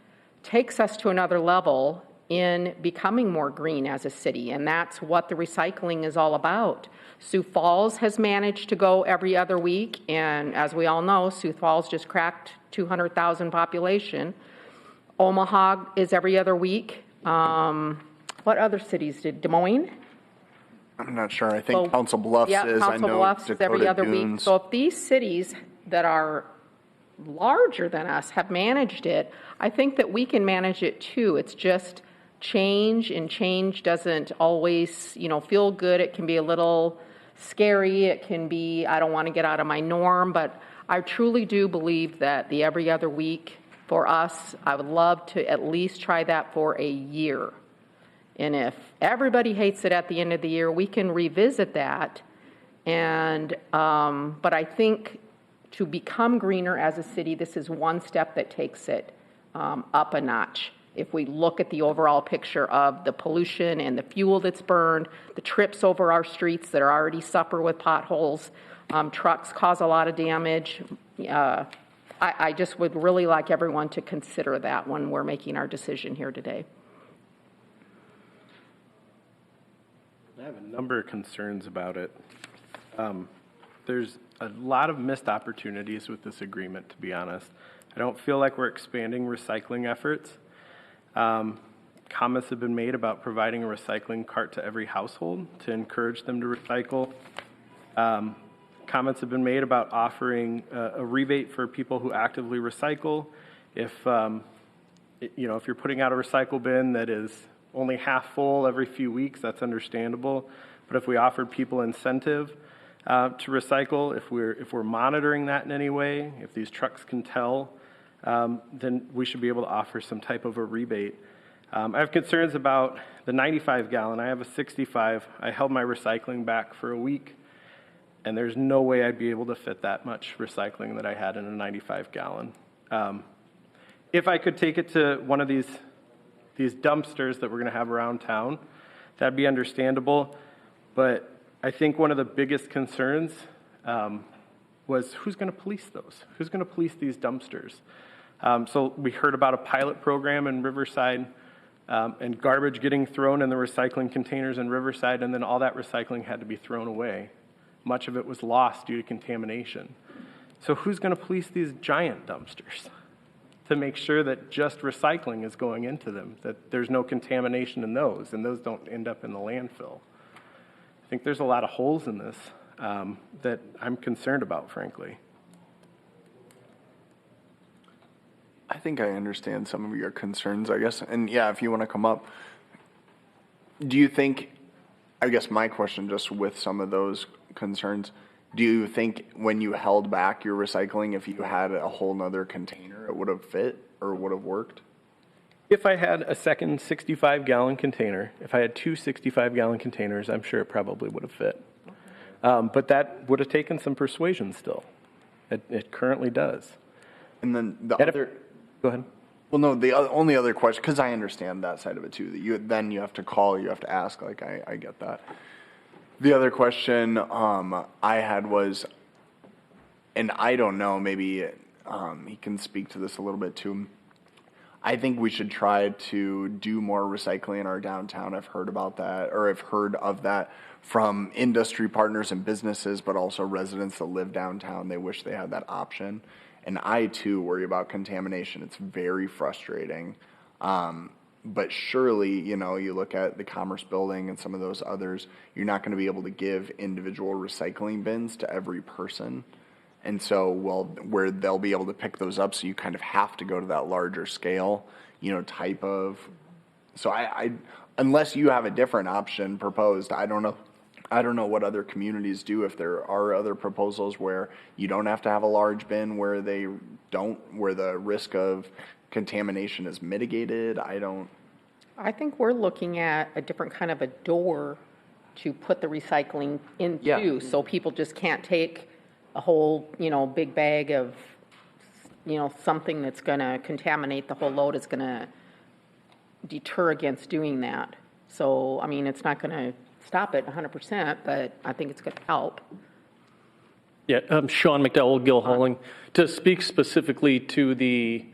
Speaker 12: takes us to another level in becoming more green as a city, and that's what the recycling is all about. Sioux Falls has managed to go every other week, and as we all know, Sioux Falls just cracked 200,000 population. Omaha is every other week. What other cities did? Des Moines?
Speaker 5: I'm not sure. I think Council Bluffs is.
Speaker 12: Council
Speaker 5: I know
Speaker 12: Bluffs is every
Speaker 5: Dakota
Speaker 12: other week.
Speaker 5: Dunes.
Speaker 12: So if these cities that are larger than us have managed it, I think that we can manage it too. It's just change, and change doesn't always, feel good. It can be a little scary. It can be, I don't want to get out of my norm, but I truly do believe that the every other week For us, I would love to at least try that for a year. And if everybody hates it at the end of the year, we can revisit that. And, but I think to become greener as a city, this is one step that takes it up a notch. If we look at the overall picture of the pollution and the fuel that's burned, the trips over our streets that are already suffer with potholes, trucks cause a lot of damage. I just would really like everyone to consider that when we're making our decision here today.
Speaker 3: I have a number of concerns about it. There's a lot of missed opportunities with this agreement, to be honest. I don't feel like we're expanding recycling efforts. Comments have been made about providing a recycling cart to every household to encourage them to recycle. Comments have been made about offering a rebate for people who actively recycle. If if you're putting out a recycle bin that is only half full every few weeks, that's understandable. But if we offered people incentive to recycle, if we're monitoring that in any way, if these trucks can tell, then we should be able to offer some type of a rebate. I have concerns about the 95 gallon. I have a 65. I held my recycling back for a week, and there's no way I'd be able to fit that much recycling that I had in a 95 gallon. If I could take it to one of these dumpsters that we're going to have around town, that'd be understandable. But I think one of the biggest concerns was who's going to police those? Who's going to police these dumpsters? So we heard about a pilot program in Riverside and garbage getting thrown in the recycling containers in Riverside, and then all that recycling had to be thrown away. Much of it was lost due to contamination. So who's going to police these giant dumpsters to make sure that just recycling is going into them, that there's no contamination in those, and those don't end up in the landfill? I think there's a lot of holes in this that I'm concerned about, frankly.
Speaker 5: I think I understand some of your concerns, I guess. And yeah, if you want to come up, do you think, I guess my question just with some of those concerns, do you think when you held back your recycling, if you had a whole nother container, it would have fit or would have worked?
Speaker 3: If I had a second 65-gallon container, if I had two 65-gallon containers, I'm sure it probably would have fit. But that would have taken some persuasion still. It currently does.
Speaker 5: And then the other...
Speaker 3: Go ahead.
Speaker 5: Well, no, the only other question, because I understand that side of it too, that you have to call, you have to ask, like I get that. The other question I had was, and I don't know, maybe he can speak to this a little bit too. I think we should try to do more recycling in our downtown. I've heard about that, or I've heard of that from industry partners and businesses, but also residents that live downtown. They wish they had that option. And I, too, worry about contamination. It's very frustrating. But surely, you look at the Commerce Building and some of those others, you're not going to be able to give individual recycling bins to every person. And so, where they'll be able to pick those up, so you kind of have to go to that larger scale, type of. So I unless you have a different option proposed, I don't know what other communities do, if there are other proposals where you don't have to have a large bin, where the risk of contamination is mitigated.
Speaker 12: I think we're looking at a different kind of a door to put the recycling into, so people just can't take a whole, big bag of, something that's going to contaminate the whole load. Is going to deter against doing that. So, I mean, it's not going to stop it 100%, but I think it's going to help.
Speaker 20: Yeah, Sean McDowell, Gilholling. To speak specifically to the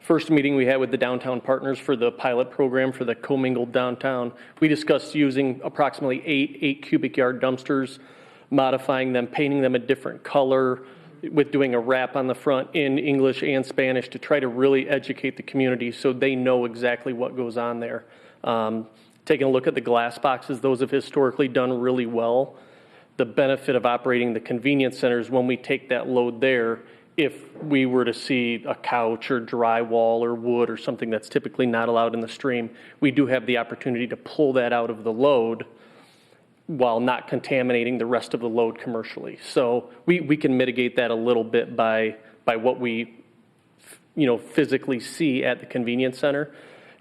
Speaker 20: first meeting we had with the downtown partners for the pilot program for the commingled downtown, we discussed using approximately eight cubic yard dumpsters, modifying them, painting them a different color, with doing a wrap on the front in English and Spanish to try to really educate the community so they know exactly what goes on there. Taking a look at the glass boxes, those have historically done really well. The benefit of operating the convenience centers when we take that load there, if we were to see a couch or drywall or wood or something that's typically not allowed in the stream, we do have the opportunity to pull that out of the load while not contaminating the rest of the load commercially. So we can mitigate that a little bit by what we physically see at the convenience center.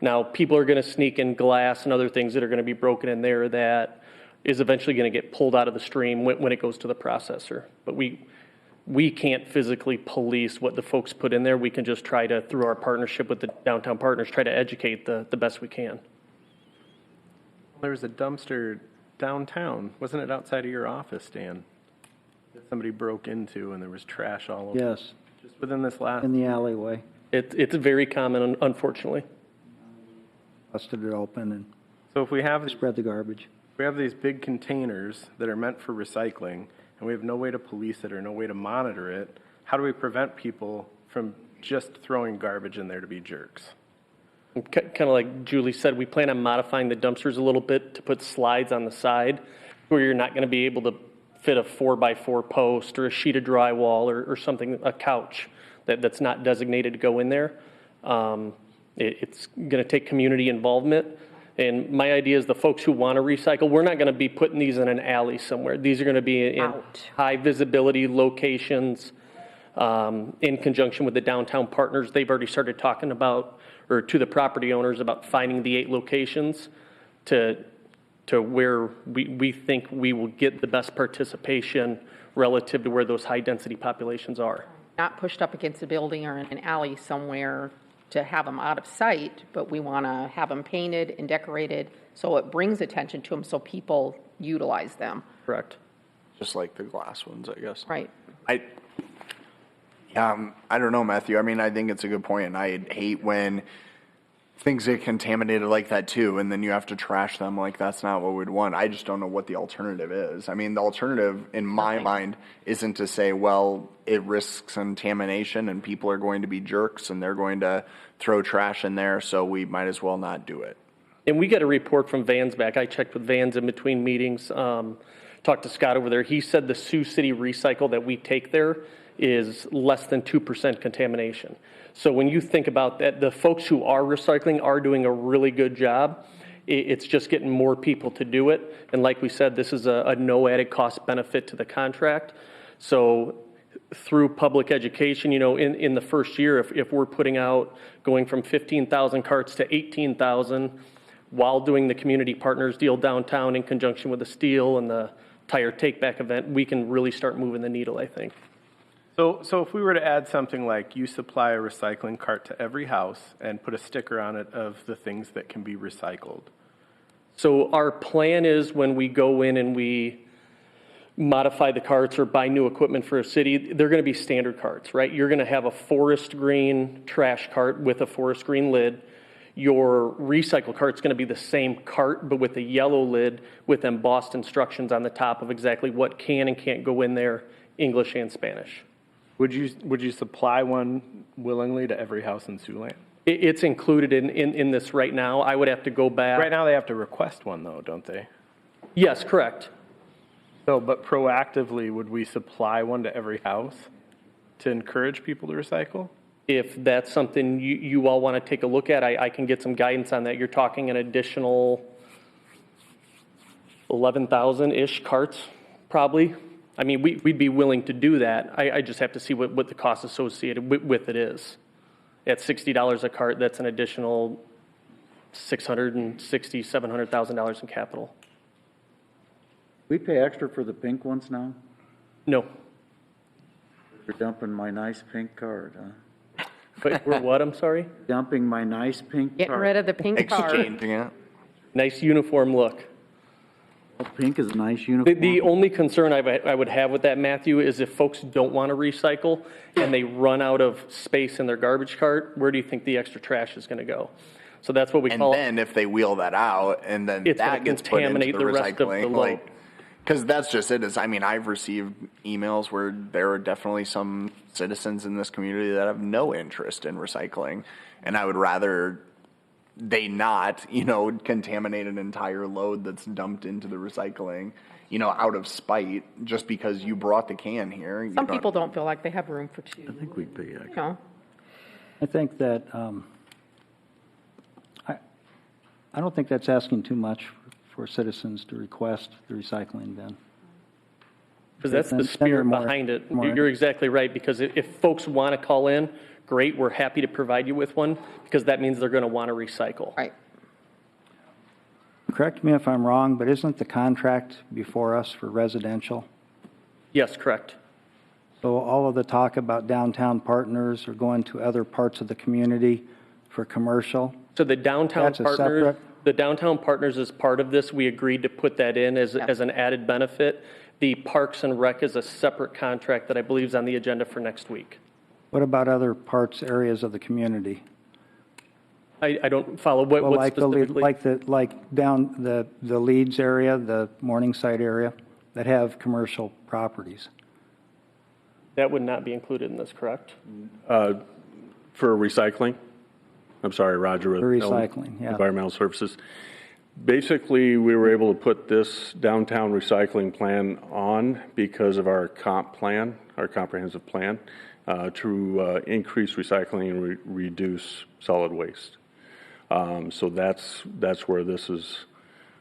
Speaker 20: Now, people are going to sneak in glass and other things that are going to be broken in there that is eventually going to get pulled out of the stream when it goes to the processor. But we can't physically police what the folks put in there. We can just try to, through our partnership with the downtown partners, try to educate the best we can.
Speaker 3: There was a dumpster downtown. Wasn't it outside of your office, Dan? That somebody broke into and there was trash all over.
Speaker 9: Yes,
Speaker 3: Just within this last.
Speaker 9: in the alleyway.
Speaker 20: It's very common, unfortunately.
Speaker 9: Busted it open and
Speaker 3: So if we have
Speaker 9: spread the garbage.
Speaker 3: we have these big containers that are meant for recycling, and we have no way to police it or no way to monitor it, how do we prevent people from just throwing garbage in there to be jerks?
Speaker 20: Kind of like Julie said, we plan on modifying the dumpsters a little bit to put slides on the side where you're not going to be able to fit a 4x4 post or a sheet of drywall or something, a couch that's not designated to go in there. It's going to take community involvement. And my idea is the folks who want to recycle, we're not going to be putting these in an alley somewhere. These are going to be in high visibility locations in conjunction with the downtown partners. They've already started talking about, or to the property owners, about finding the 8 locations to where we think we will get the best participation relative to where those high density populations are.
Speaker 12: Not pushed up against a building or in an alley somewhere to have them out of sight, but we want to have them painted and decorated so it brings attention to them so people utilize them.
Speaker 20: Correct.
Speaker 5: Just like the glass ones, I guess.
Speaker 12: Right.
Speaker 5: I don't know, Matthew. I mean, I think it's a good point, and I hate when things get contaminated like that too, and then you have to trash them. Like, that's not what we'd want. I just don't know what the alternative is. I mean, the alternative in my mind isn't to say, well, it risks contamination and people are going to be jerks and they're going to throw trash in there, so we might as well not do it.
Speaker 20: And we got a report from Vans back. I checked with Vans in between meetings, talked to Scott over there. He said the Sioux City recycle that we take there is less than 2% contamination. So when you think about that, the folks who are recycling are doing a really good job. It's just getting more people to do it. And like we said, this is a no added cost benefit to the contract. So through public education, in the first year, if we're putting out, going from 15,000 carts to 18,000, while doing the community partners deal downtown in conjunction with the steel and the tire take-back event, we can really start moving the needle, I think.
Speaker 3: So if we were to add something like you supply a recycling cart to every house and put a sticker on it of the things that can be recycled.
Speaker 20: So our plan is when we go in and we modify the carts or buy new equipment for a city, they're going to be standard carts, right? You're going to have a forest green trash cart with a forest green lid. Your recycle cart's going to be the same cart, but with a yellow lid with embossed instructions on the top of exactly what can and can't go in there, English and Spanish.
Speaker 3: Would you supply one willingly to every house in Siouxland?
Speaker 20: It's included in this right now. I would have to go back.
Speaker 3: Right now they have to request one though, don't they?
Speaker 20: Yes, correct.
Speaker 3: So, but proactively, would we supply one to every house to encourage people to recycle?
Speaker 20: If that's something you all want to take a look at, I can get some guidance on that. You're talking an additional 11,000-ish carts, probably. I mean, we'd be willing to do that. I just have to see what the cost associated with it is. At $60 a cart, that's an additional $660,000, $700,000 in capital.
Speaker 1: We pay extra for the pink ones now?
Speaker 20: No.
Speaker 1: You're dumping my nice pink card, huh?
Speaker 20: But we're what, I'm sorry?
Speaker 1: Dumping my nice pink
Speaker 12: Getting
Speaker 1: card.
Speaker 12: rid of the pink card.
Speaker 5: Exchanging it.
Speaker 20: Nice uniform look.
Speaker 1: Well, pink is a nice uniform.
Speaker 20: The only concern I would have with that, Matthew, is if folks don't want to recycle and they run out of space in their garbage cart, where do you think the extra trash is going to go? So that's what we call.
Speaker 5: And then if they wheel that out, and then
Speaker 20: it's
Speaker 5: that gets put into the
Speaker 20: rest of the
Speaker 5: recycling,
Speaker 20: load.
Speaker 5: because that's just it. I mean, I've received emails where there are definitely some citizens in this community that have no interest in recycling, and I would rather they not, contaminate an entire load that's dumped into the recycling, out of spite, just because you brought the can here.
Speaker 12: Some people don't feel like they have room for two.
Speaker 1: I think we'd pay extra.
Speaker 9: I think that, I don't think that's asking too much for citizens to request the recycling bin.
Speaker 20: Because that's the spirit behind it. You're exactly right, because if folks want to call in, great, we're happy to provide you with one, because that means they're going to want to recycle.
Speaker 12: Right.
Speaker 9: Correct me if I'm wrong, but isn't the contract before us for residential?
Speaker 20: Yes, correct.
Speaker 9: So all of the talk about downtown partners or going to other parts of the community for commercial?
Speaker 20: So the downtown
Speaker 9: That's a
Speaker 20: partners,
Speaker 9: separate-
Speaker 20: the downtown partners is part of this. We agreed to put that in as an added benefit. The Parks and Rec is a separate contract that I believe is on the agenda for next week.
Speaker 9: What about other parts, areas of the community?
Speaker 20: I don't follow what
Speaker 9: Well,
Speaker 20: specifically.
Speaker 9: like down the Leeds area, the Morningside area, that have commercial properties.
Speaker 20: That would not be included in this, correct?
Speaker 21: For recycling? I'm sorry, Roger. with
Speaker 9: For recycling, yeah.
Speaker 21: Environmental Services. Basically, we were able to put this downtown recycling plan on because of our comp plan, our comprehensive plan, to increase recycling and reduce solid waste. So that's where this has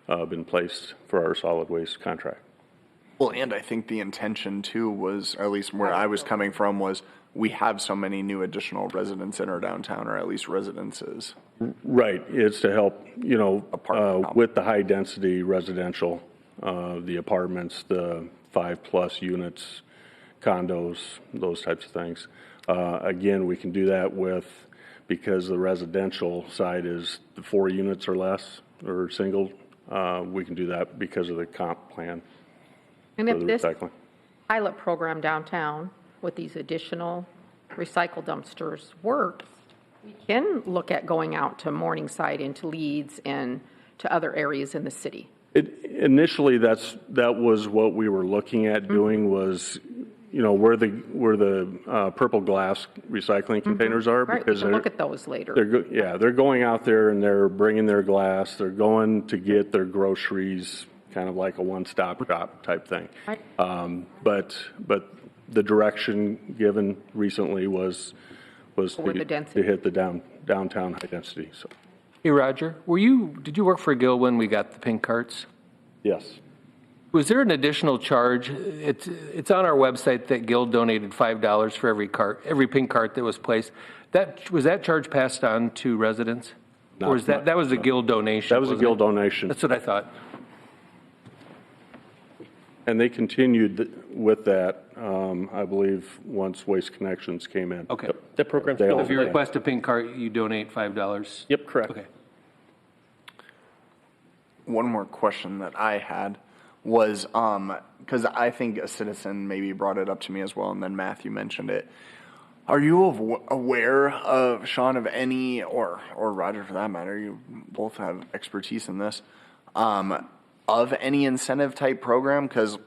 Speaker 21: been placed for our solid waste contract.
Speaker 5: Well, and I think the intention too was, or at least where I was coming from, was we have so many new additional residents in our downtown, or at least residences.
Speaker 21: Right, it's to help, with the high density residential, the apartments, the 5+ units, condos, those types of things. Again, we can do that because the residential side is the 4 units or less, or single, we can do that because of the comp plan.
Speaker 12: And
Speaker 21: for
Speaker 12: if
Speaker 21: the
Speaker 12: this
Speaker 21: recycling.
Speaker 12: pilot program downtown with these additional recycle dumpsters works, we can look at going out to Morningside, into Leeds, and to other areas in the city.
Speaker 21: Initially, that was what we were looking at doing was, where the purple glass recycling containers are.
Speaker 12: Right, we
Speaker 21: Because
Speaker 12: can look at those later.
Speaker 21: they're going out there and they're bringing their glass. They're going to get their groceries, kind of like a one-stop shop type thing.
Speaker 12: Right.
Speaker 21: But the direction given recently was to hit the downtown high density. So
Speaker 22: Hey, Roger, did you work for Gil when we got the pink carts?
Speaker 21: yes.
Speaker 22: Was there an additional charge? It's on our website that Gil donated $5 for every pink cart that was placed. Was that charge passed on to residents? Or was that was a Gil donation?
Speaker 21: That was a Gil donation.
Speaker 22: That's what I thought.
Speaker 21: And they continued with that, I believe, once Waste Connections came in.
Speaker 22: Okay.
Speaker 20: The program's
Speaker 22: So if you request a pink cart, you donate $5?
Speaker 20: Yep, correct.
Speaker 22: Okay.
Speaker 5: One more question that I had was, because I think a citizen maybe brought it up to me as well, and then Matthew mentioned it. Are you aware of, Sean, of any, or Roger for that matter, you both have expertise in this, of any incentive type program? Because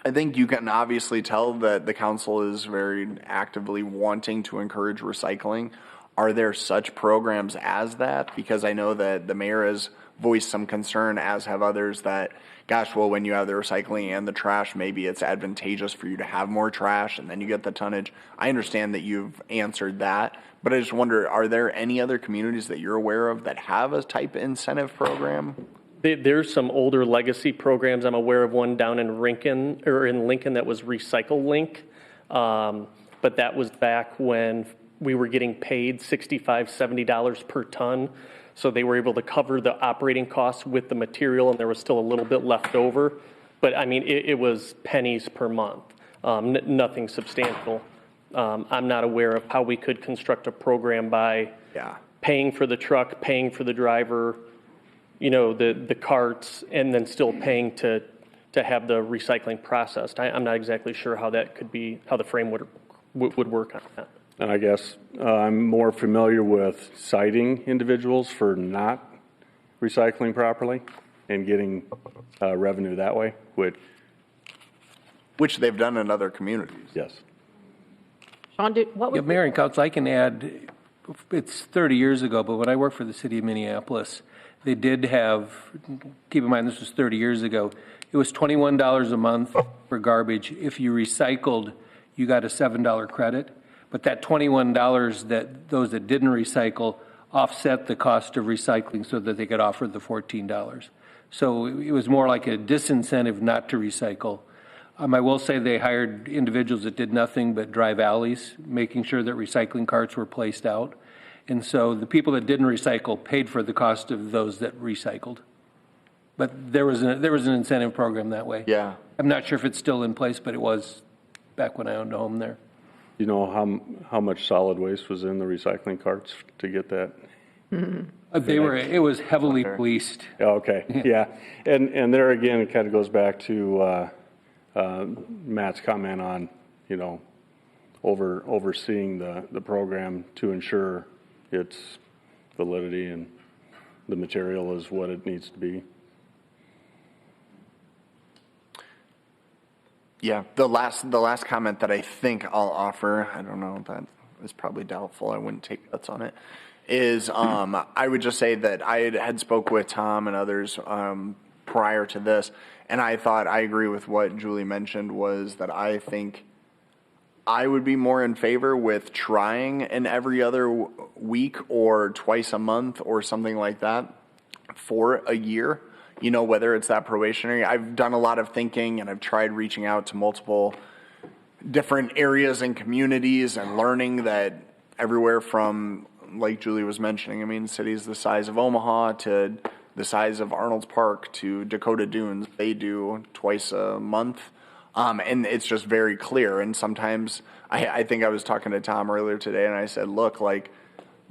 Speaker 5: I think you can obviously tell that the council is very actively wanting to encourage recycling. Are there such programs as that? Because I know that the mayor has voiced some concern, as have others, that, gosh, well, when you have the recycling and the trash, maybe it's advantageous for you to have more trash and then you get the tonnage. I understand that you've answered that, but I just wonder, are there any other communities that you're aware of that have a type incentive program?
Speaker 20: There's some older legacy programs. I'm aware of one down in Lincoln that was Recycle Link. But that was back when we were getting paid $65, $70 per ton. So they were able to cover the operating costs with the material, and there was still a little bit left over. But I mean, it was pennies per month, nothing substantial. I'm not aware of how we could construct a program by paying for the truck, paying for the driver, the carts, and then still paying to have the recycling processed. I'm not exactly sure how that could be, how the frame would work on that.
Speaker 21: And I guess I'm more familiar with citing individuals for not recycling properly and getting revenue that way,
Speaker 5: which they've done in other communities.
Speaker 21: Yes.
Speaker 12: Sean, what was
Speaker 22: Mayor and Council, I can add, it's 30 years ago, but when I worked for the city of Minneapolis, they did have, keep in mind this was 30 years ago, it was $21 a month for garbage. If you recycled, you got a $7 credit. But that $21 that those that didn't recycle offset the cost of recycling so that they could offer the $14. So it was more like a disincentive not to recycle. I will say they hired individuals that did nothing but drive alleys, making sure that recycling carts were placed out. And so the people that didn't recycle paid for the cost of those that recycled. But there was an incentive program that way.
Speaker 5: Yeah.
Speaker 22: I'm not sure if it's still in place, but it was back when I owned a home there.
Speaker 21: You know how much solid waste was in the recycling carts to get that?
Speaker 22: It was heavily policed.
Speaker 21: Okay, yeah. And there again, it kind of goes back to Matt's comment on, you know, overseeing the program to ensure its validity and the material is what it needs to be.
Speaker 5: Yeah, the last comment that I think I'll offer, I don't know, that is probably doubtful, I wouldn't take bets on it, is I would just say that I had spoke with Tom and others prior to this, and I thought I agree with what Julie mentioned, was that I think I would be more in favor with trying an every other week or twice a month or something like that for a year. You know, whether it's that probationary. I've done a lot of thinking and I've tried reaching out to multiple different areas and communities and learning that everywhere from, like Julie was mentioning, I mean, cities the size of Omaha to the size of Arnold's Park to Dakota Dunes, they do twice a month. And it's just very clear. And sometimes I think I was talking to Tom earlier today and I said, look, like,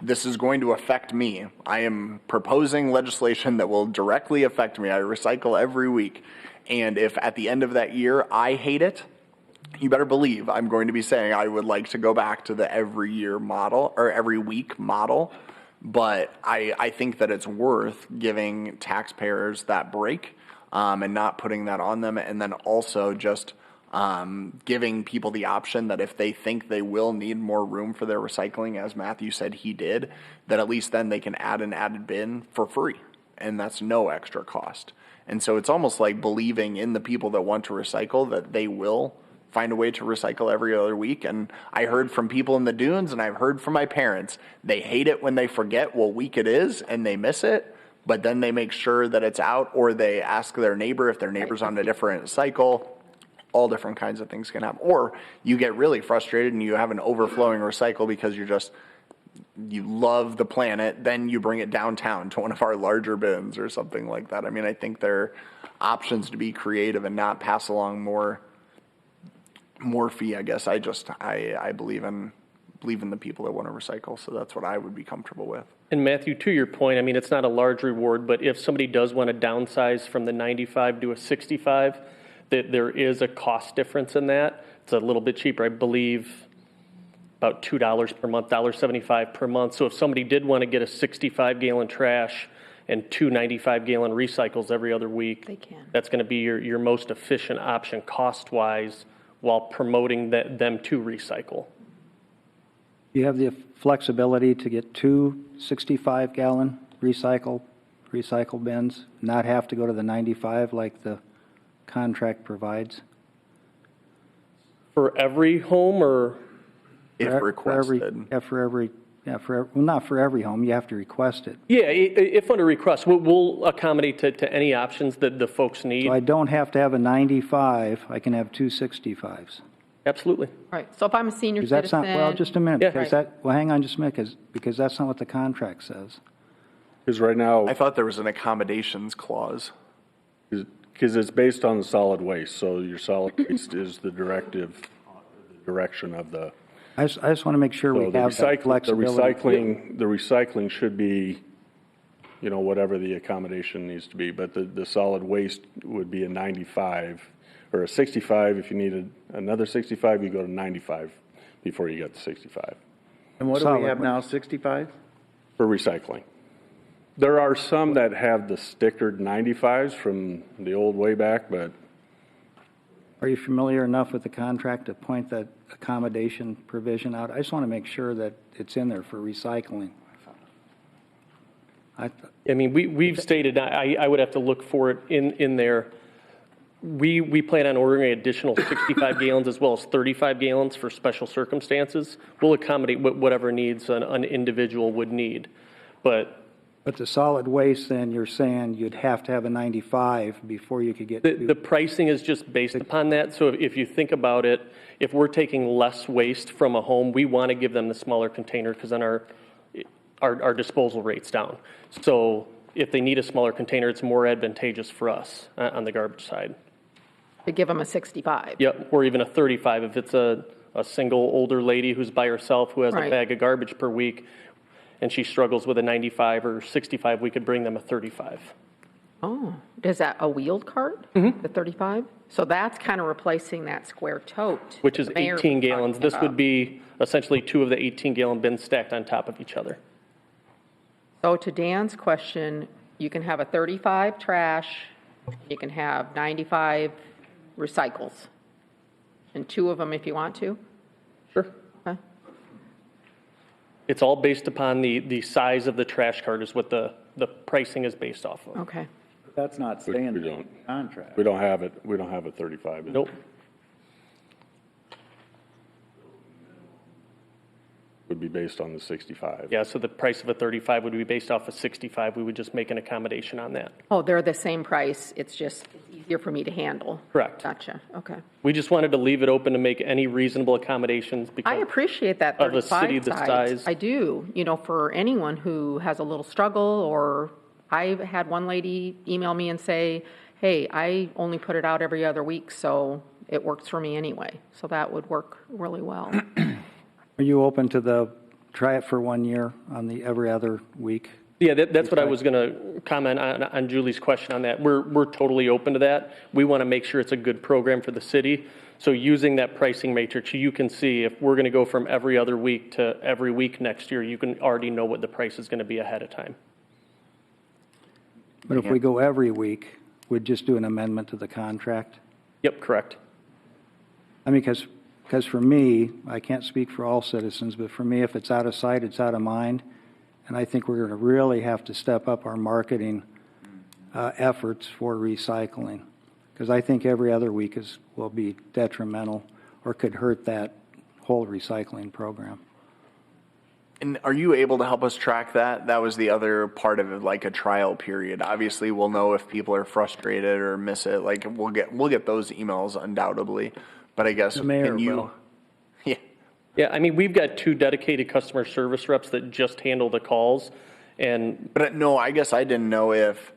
Speaker 5: this is going to affect me. I am proposing legislation that will directly affect me. I recycle every week. And if at the end of that year I hate it, you better believe I'm going to be saying I would like to go back to the every year model or every week model. But I think that it's worth giving taxpayers that break and not putting that on them. And then also just giving people the option that if they think they will need more room for their recycling, as Matthew said he did, that at least then they can add an added bin for free, and that's no extra cost. And so it's almost like believing in the people that want to recycle that they will find a way to recycle every other week. And I heard from people in the dunes, and I've heard from my parents, they hate it when they forget what week it is and they miss it, but then they make sure that it's out, or they ask their neighbor if their neighbor's on a different cycle. All different kinds of things can happen. Or you get really frustrated and you have an overflowing recycle because you love the planet, then you bring it downtown to one of our larger bins or something like that. I mean, I think there are options to be creative and not pass along more fee, I guess. I believe in the people that want to recycle, so that's what I would be comfortable with.
Speaker 20: And Matthew, to your point, I mean, it's not a large reward, but if somebody does want to downsize from the 95 to a 65, that there is a cost difference in that. It's a little bit cheaper, I believe, about $2 per month, $1.75 per month. So if somebody did want to get a 65-gallon trash and 2 95-gallon recycles every other week,
Speaker 12: they can.
Speaker 20: That's going to be your most efficient option cost-wise while promoting them to recycle.
Speaker 9: You have the flexibility to get 2 65-gallon recycle bins, not have to go to the 95 like the contract provides?
Speaker 20: For every home, or
Speaker 5: if requested?
Speaker 9: Well, not for every home. You have to request it.
Speaker 20: Yeah, if under request, we'll accommodate to any options that the folks need.
Speaker 9: So I don't have to have a 95. I can have 2 65s.
Speaker 20: Absolutely.
Speaker 12: Right. So if I'm a senior
Speaker 9: Because that's
Speaker 12: citizen.
Speaker 9: not, well, just a minute.
Speaker 20: Yeah.
Speaker 9: Because well, hang on just a minute, because that's not what the contract says.
Speaker 21: Because right now,
Speaker 5: I thought there was an accommodations clause.
Speaker 21: because it's based on the solid waste, so your solid waste is the direction of the.
Speaker 9: I just want to make sure we have that flexibility.
Speaker 21: The recycling should be, you know, whatever the accommodation needs to be, but the solid waste would be a 95 or a 65. If you needed another 65, you go to 95 before you get to 65.
Speaker 1: And what do we have now, 65?
Speaker 21: For recycling. There are some that have the stickered 95s from the old way back, but.
Speaker 9: Are you familiar enough with the contract to point that accommodation provision out? I just want to make sure that it's in there for recycling.
Speaker 20: I mean, we've stated, I would have to look for it in there. We plan on ordering an additional 65 gallons as well as 35 gallons for special circumstances. We'll accommodate whatever needs an individual would need. But
Speaker 9: But the solid waste, then, you're saying you'd have to have a 95 before you could get to.
Speaker 20: The pricing is just based upon that. So if you think about it, if we're taking less waste from a home, we want to give them the smaller container because then our disposal rate's down. So if they need a smaller container, it's more advantageous for us on the garbage side.
Speaker 12: To give them a 65.
Speaker 20: Yep, or even a 35 if it's a single older lady who's by herself who has
Speaker 12: Right.
Speaker 20: a bag of garbage per week and she struggles with a 95 or 65, we could bring them a 35.
Speaker 12: Oh, is that a wheeled cart? The 35? So that's kind of replacing that square tote.
Speaker 20: Which is
Speaker 12: the mayor
Speaker 20: 18
Speaker 12: was
Speaker 20: gallons.
Speaker 12: talking
Speaker 20: This
Speaker 12: about.
Speaker 20: would be essentially 2 of the 18-gallon bins stacked on top of each other.
Speaker 12: So to Dan's question, you can have a 35 trash, you can have 95 recycles, and 2 of them if you want to?
Speaker 20: Sure.
Speaker 12: Okay.
Speaker 20: It's all based upon the size of the trash cart is what the pricing is based off of.
Speaker 12: Okay.
Speaker 1: That's not
Speaker 21: We
Speaker 1: staying in
Speaker 21: don't.
Speaker 1: the contract.
Speaker 21: We don't have it. We don't have a 35.
Speaker 20: Nope.
Speaker 21: Would be based on the 65.
Speaker 20: Yeah, so the price of a 35 would be based off of 65. We would just make an accommodation on that.
Speaker 12: Oh, they're the same price, it's just easier for me to handle.
Speaker 20: Correct.
Speaker 12: Gotcha, okay.
Speaker 20: We just wanted to leave it open to make any reasonable accommodations
Speaker 12: I
Speaker 20: because
Speaker 12: appreciate that
Speaker 20: of a
Speaker 12: 35
Speaker 20: city this size.
Speaker 12: I do, for anyone who has a little struggle, or I've had one lady email me and say, hey, I only put it out every other week, so it works for me anyway. So that would work really well.
Speaker 9: Are you open to try it for 1 year on the every other week?
Speaker 20: Yeah, that's what I was going to comment on Julie's question on that. We're totally open to that. We want to make sure it's a good program for the city. So using that pricing matrix, you can see if we're going to go from every other week to every week next year, you can already know what the price is going to be ahead of time.
Speaker 9: But if we go every week, we'd just do an amendment to the contract?
Speaker 20: Yep, correct.
Speaker 9: I mean, because for me, I can't speak for all citizens, but for me, if it's out of sight, it's out of mind. And I think we're going to really have to step up our marketing efforts for recycling. Because I think every other week will be detrimental or could hurt that whole recycling program.
Speaker 5: And are you able to help us track that? That was the other part of it, like a trial period. Obviously, we'll know if people are frustrated or miss it. Like we'll get those emails undoubtedly. But I guess
Speaker 9: The mayor
Speaker 5: can you?
Speaker 9: will.
Speaker 5: Yeah.
Speaker 20: Yeah, I mean, we've got 2 dedicated customer service reps that just handle the calls.
Speaker 5: But no, I guess I didn't know if,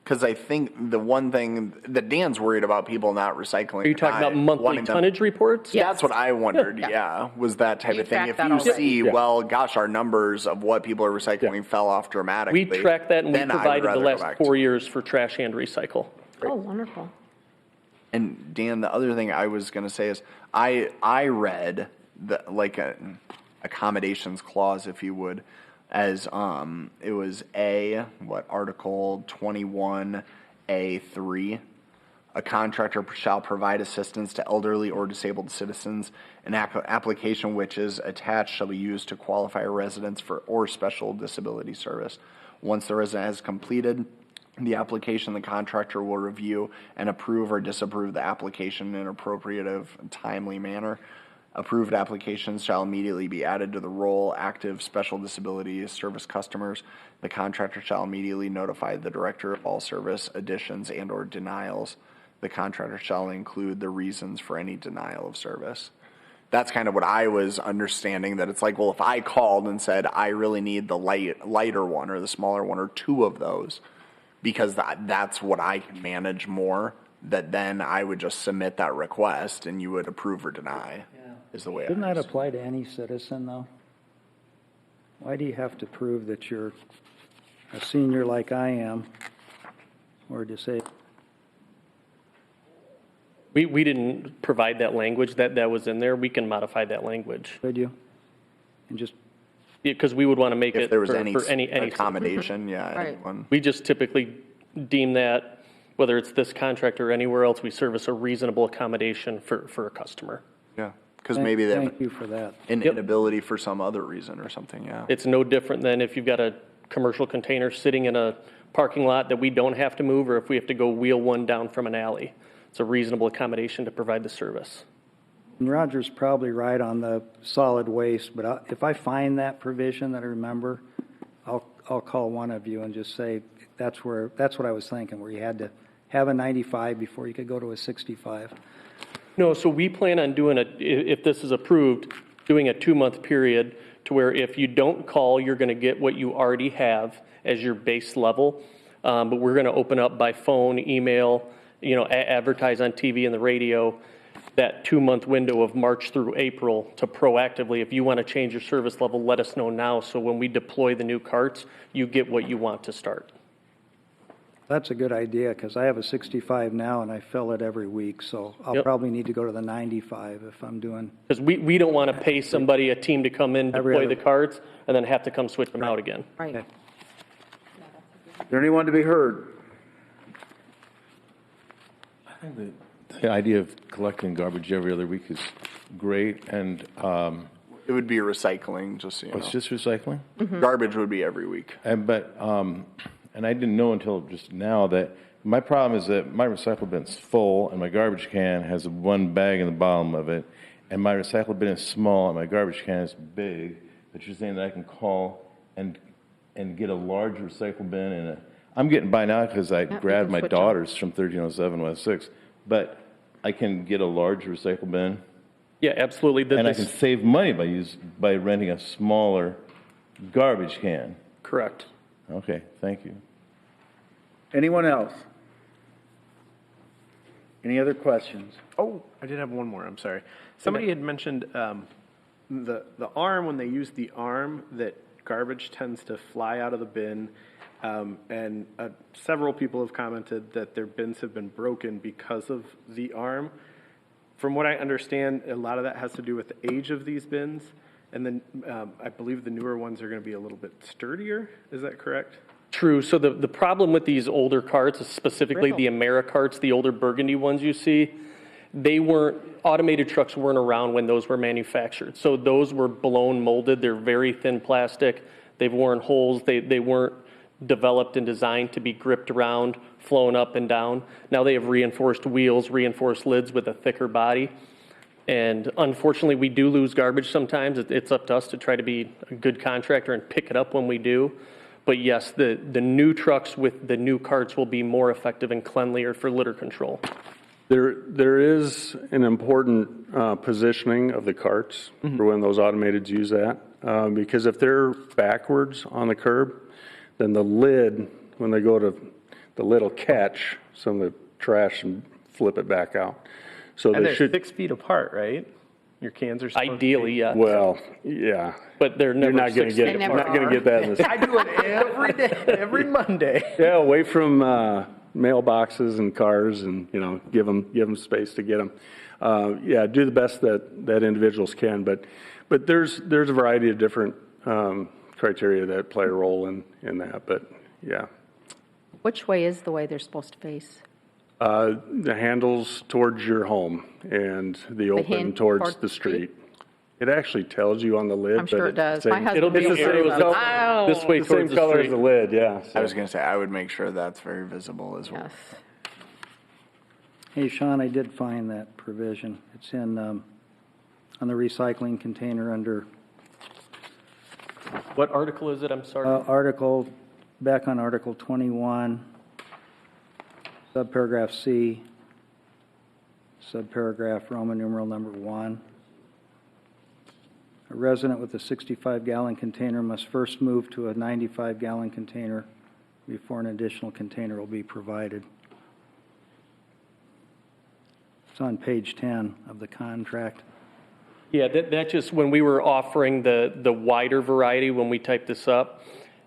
Speaker 5: because I think the one thing that Dan's worried about people not recycling.
Speaker 20: Are you talking about monthly tonnage reports?
Speaker 5: Yeah, that's what I wondered. Yeah, was that type of thing.
Speaker 12: track
Speaker 5: If
Speaker 12: that
Speaker 5: you
Speaker 12: already?
Speaker 5: see, well, gosh, our numbers of what people are recycling fell off dramatically.
Speaker 20: We track that, and we
Speaker 5: then I would
Speaker 20: provided the
Speaker 5: rather go
Speaker 20: last
Speaker 5: back
Speaker 20: 4 years for trash and recycle.
Speaker 12: Oh, wonderful.
Speaker 5: And Dan, the other thing I was going to say is I read an accommodations clause, if you would, as it was Article 21A3. A contractor shall provide assistance to elderly or disabled citizens. An application which is attached shall be used to qualify a residence for or special disability service. Once the resident has completed the application, the contractor will review and approve or disapprove the application in an appropriate and timely manner. Approved applications shall immediately be added to the roll active special disability service customers. The contractor shall immediately notify the director of all service additions and or denials. The contractor shall include the reasons for any denial of service. That's kind of what I was understanding, that it's like, well, if I called and said, I really need the lighter one or the smaller one or 2 of those, because that's what I can manage more, that then I would just submit that request and you would approve or deny, is the way
Speaker 9: Didn't
Speaker 5: I
Speaker 9: that apply to any citizen, though? Why do you have to prove that you're a senior like I am or disabled?
Speaker 20: We didn't provide that language that was in there. We can modify that language.
Speaker 9: Could you? And just
Speaker 20: because we would want to make
Speaker 5: if
Speaker 20: it
Speaker 5: there was
Speaker 20: for
Speaker 5: any
Speaker 20: any
Speaker 5: accommodation,
Speaker 12: Right.
Speaker 5: anyone.
Speaker 20: We just typically deem that, whether it's this contract or anywhere else, we service a reasonable accommodation for a customer.
Speaker 5: Yeah, because maybe they have
Speaker 9: thank you for that.
Speaker 5: an inability for some other reason or something, yeah.
Speaker 20: It's no different than if you've got a commercial container sitting in a parking lot that we don't have to move, or if we have to go wheel one down from an alley. It's a reasonable accommodation to provide the service.
Speaker 9: And Roger's probably right on the solid waste, but if I find that provision that I remember, I'll call one of you and just say, that's what I was thinking, where you had to have a 95 before you could go to a 65.
Speaker 20: No, so we plan on doing if this is approved, doing a 2-month period to where if you don't call, you're going to get what you already have as your base level. But we're going to open up by phone, email, advertise on TV and the radio, that 2-month window of March through April to proactively, if you want to change your service level, let us know now. So when we deploy the new carts, you get what you want to start.
Speaker 9: That's a good idea, because I have a 65 now, and I fill it every week, so I'll probably need to go to the 95 if I'm doing...
Speaker 20: Because we don't want to pay somebody, a team to come in, deploy the carts, and then have to come switch them out again.
Speaker 12: Right.
Speaker 1: Is there anyone to be heard?
Speaker 17: I think the idea of collecting garbage every other week is great, and
Speaker 5: it would be recycling, just so you know.
Speaker 17: it's just recycling?
Speaker 5: Garbage would be every week.
Speaker 17: And I didn't know until just now that my problem is that my recycle bin's full and my garbage can has one bag in the bottom of it, and my recycle bin is small and my garbage can is big. But you're saying that I can call and get a large recycle bin and I'm getting by now because I grabbed my daughters from 1307 West 6, but I can get a large recycle bin.
Speaker 20: Yeah, absolutely.
Speaker 17: And I can save money by renting a smaller garbage can.
Speaker 20: Correct.
Speaker 17: Okay, thank you.
Speaker 1: Anyone else? Any other questions?
Speaker 3: Oh, I did have one more. I'm sorry. Somebody had mentioned the arm, when they use the arm, that garbage tends to fly out of the bin. And several people have commented that their bins have been broken because of the arm. From what I understand, a lot of that has to do with the age of these bins. And then I believe the newer ones are going to be a little bit sturdier. Is that correct?
Speaker 20: True. So the problem with these older carts, specifically the AmeriCarts, the older burgundy ones you see, automated trucks weren't around when those were manufactured. So those were blown molded. They're very thin plastic. They've worn holes. They weren't developed and designed to be gripped around, flown up and down. Now they have reinforced wheels, reinforced lids with a thicker body. And unfortunately, we do lose garbage sometimes. It's up to us to try to be a good contractor and pick it up when we do. But yes, the new trucks with the new carts will be more effective and cleanlier for litter control.
Speaker 21: There is an important positioning of the carts for when those automateds use that. Because if they're backwards on the curb, then the lid, when they go to, the lid will catch some of the trash and flip it back out. So
Speaker 3: And
Speaker 21: they
Speaker 3: they're
Speaker 21: should
Speaker 3: 6 feet apart, right? Your cans are supposed
Speaker 20: Ideally, yeah.
Speaker 21: Well, yeah.
Speaker 20: But they're never
Speaker 21: You're not going to get.
Speaker 3: They never
Speaker 21: Not going to get that in this.
Speaker 3: I do it every day, every Monday.
Speaker 21: Yeah, away from mailboxes and cars, and give them space to get them. Yeah, do the best that individuals can, but there's a variety of different criteria that play a role in that. But yeah,
Speaker 12: Which way is the way they're supposed to face?
Speaker 21: the handles towards your home and the open
Speaker 12: hand
Speaker 21: towards
Speaker 12: towards
Speaker 21: the
Speaker 12: the
Speaker 21: street. It actually tells you on the lid.
Speaker 12: I'm sure
Speaker 21: but
Speaker 12: it does.
Speaker 21: it's
Speaker 12: My husband
Speaker 21: It'll be the
Speaker 12: makes
Speaker 21: same
Speaker 12: arrows.
Speaker 21: color.
Speaker 12: Ow!
Speaker 20: This way
Speaker 21: The
Speaker 20: towards
Speaker 21: same
Speaker 20: the
Speaker 21: color as
Speaker 20: street.
Speaker 21: the lid. Yeah.
Speaker 5: I was going to say, I would make sure that's very visible as well.
Speaker 12: Yes.
Speaker 9: Hey, Sean, I did find that provision. It's in, on the recycling container under
Speaker 20: What article is it? I'm sorry.
Speaker 9: back on Article 21, subparagraph C, subparagraph Roman numeral number 1. A resident with a 65-gallon container must first move to a 95-gallon container before an additional container will be provided. It's on page 10 of the contract.
Speaker 20: Yeah, that just, when we were offering the wider variety, when we typed this up,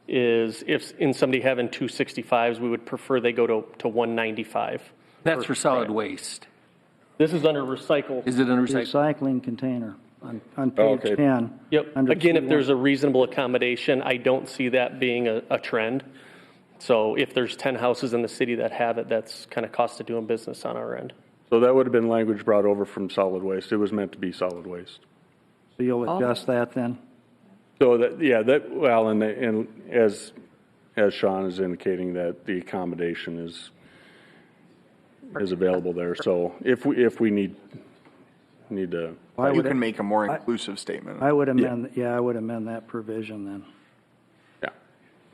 Speaker 20: is if in somebody having 265s, we would prefer they go to 195.
Speaker 22: That's for solid waste.
Speaker 20: This is under recycle.
Speaker 22: Is it under recycle?
Speaker 9: Recycling container on page 10.
Speaker 20: Yep.
Speaker 9: under
Speaker 20: Again, if
Speaker 9: C1.
Speaker 20: there's a reasonable accommodation, I don't see that being a trend. So if there's 10 houses in the city that have it, that's kind of cost of doing business on our end.
Speaker 21: So that would have been language brought over from solid waste. It was meant to be solid waste.
Speaker 9: So you'll adjust that then?
Speaker 21: So and as Sean is indicating, that the accommodation is available there. So if we need to.
Speaker 5: You can make a more inclusive statement.
Speaker 9: I would amend, I would amend that provision then.
Speaker 21: Yeah.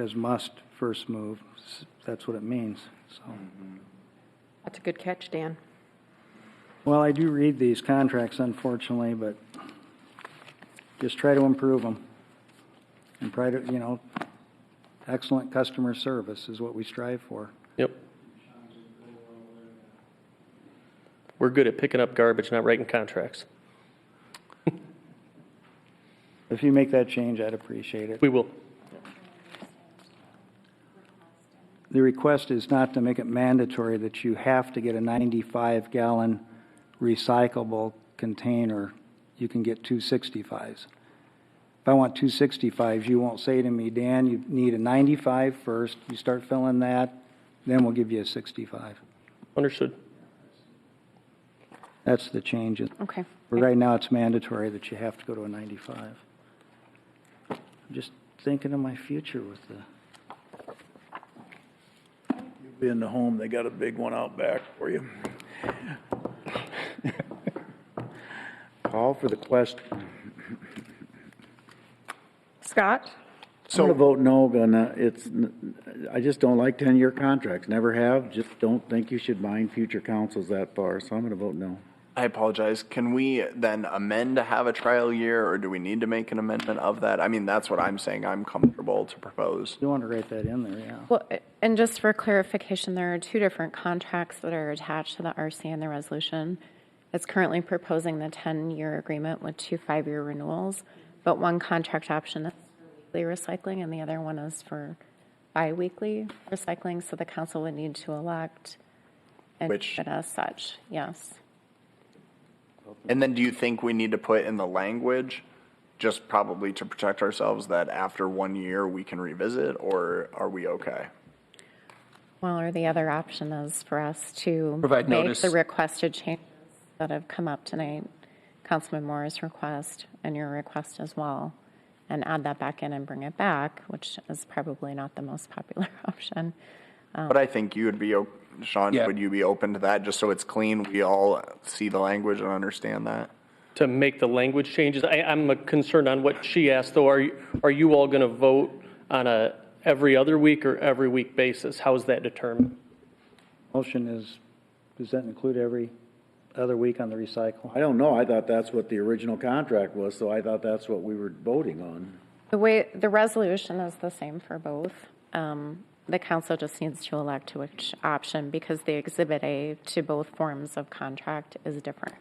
Speaker 9: Says must first move. That's what it means, so.
Speaker 12: That's a good catch, Dan.
Speaker 9: Well, I do read these contracts, unfortunately, but just try to improve them. And try to, excellent customer service is what we strive for.
Speaker 20: Yep. We're good at picking up garbage, not writing contracts.
Speaker 9: If you make that change, I'd appreciate it.
Speaker 20: We will.
Speaker 9: The request is not to make it mandatory that you have to get a 95-gallon recyclable container. You can get 265s. If I want 265s, you won't say to me, Dan, you need a 95 first. You start filling that, then we'll give you a 65.
Speaker 20: Understood.
Speaker 9: That's the change.
Speaker 10: Okay.
Speaker 9: But right now, it's mandatory that you have to go to a 95. I'm just thinking of my future with the...
Speaker 1: You'll be in the home, they got a big one out back for you. Call for the question.
Speaker 16: Scott?
Speaker 1: I'm going to vote no on that. I just don't like 10-year contracts. Never have. Just don't think you should bind future councils that far. So I'm going to vote no.
Speaker 5: I apologize. Can we then amend to have a trial year, or do we need to make an amendment of that? I mean, that's what I'm saying I'm comfortable to propose.
Speaker 9: You want to write that in there, yeah.
Speaker 10: Well, and just for clarification, there are two different contracts that are attached to the RC and the resolution. It's currently proposing the 10-year agreement with 2 5-year renewals, but one contract option is for weekly recycling and the other one is for bi-weekly recycling, so the council would need to elect and keep it as such, yes.
Speaker 5: And then do you think we need to put in the language, just probably to protect ourselves, that after 1 year we can revisit, or are we okay?
Speaker 10: Well, or the other option is for us to
Speaker 22: Provide
Speaker 10: make
Speaker 22: notice.
Speaker 10: the requested changes that have come up tonight, Councilman Moore's request and your request as well, and add that back in and bring it back, which is probably not the most popular option.
Speaker 5: But I think you would be, Sean, would you be open to that, just so it's clean, we all see the language and understand that?
Speaker 20: To make the language changes, I'm concerned on what she asked, though. Are you all going to vote on a every other week or every week basis? How is that determined?
Speaker 9: Motion is, does that include every other week on the recycle?
Speaker 1: I don't know. I thought that's what the original contract was, so I thought that's what we were voting on.
Speaker 10: The resolution is the same for both. The council just needs to elect which option because the Exhibit A to both forms of contract is different.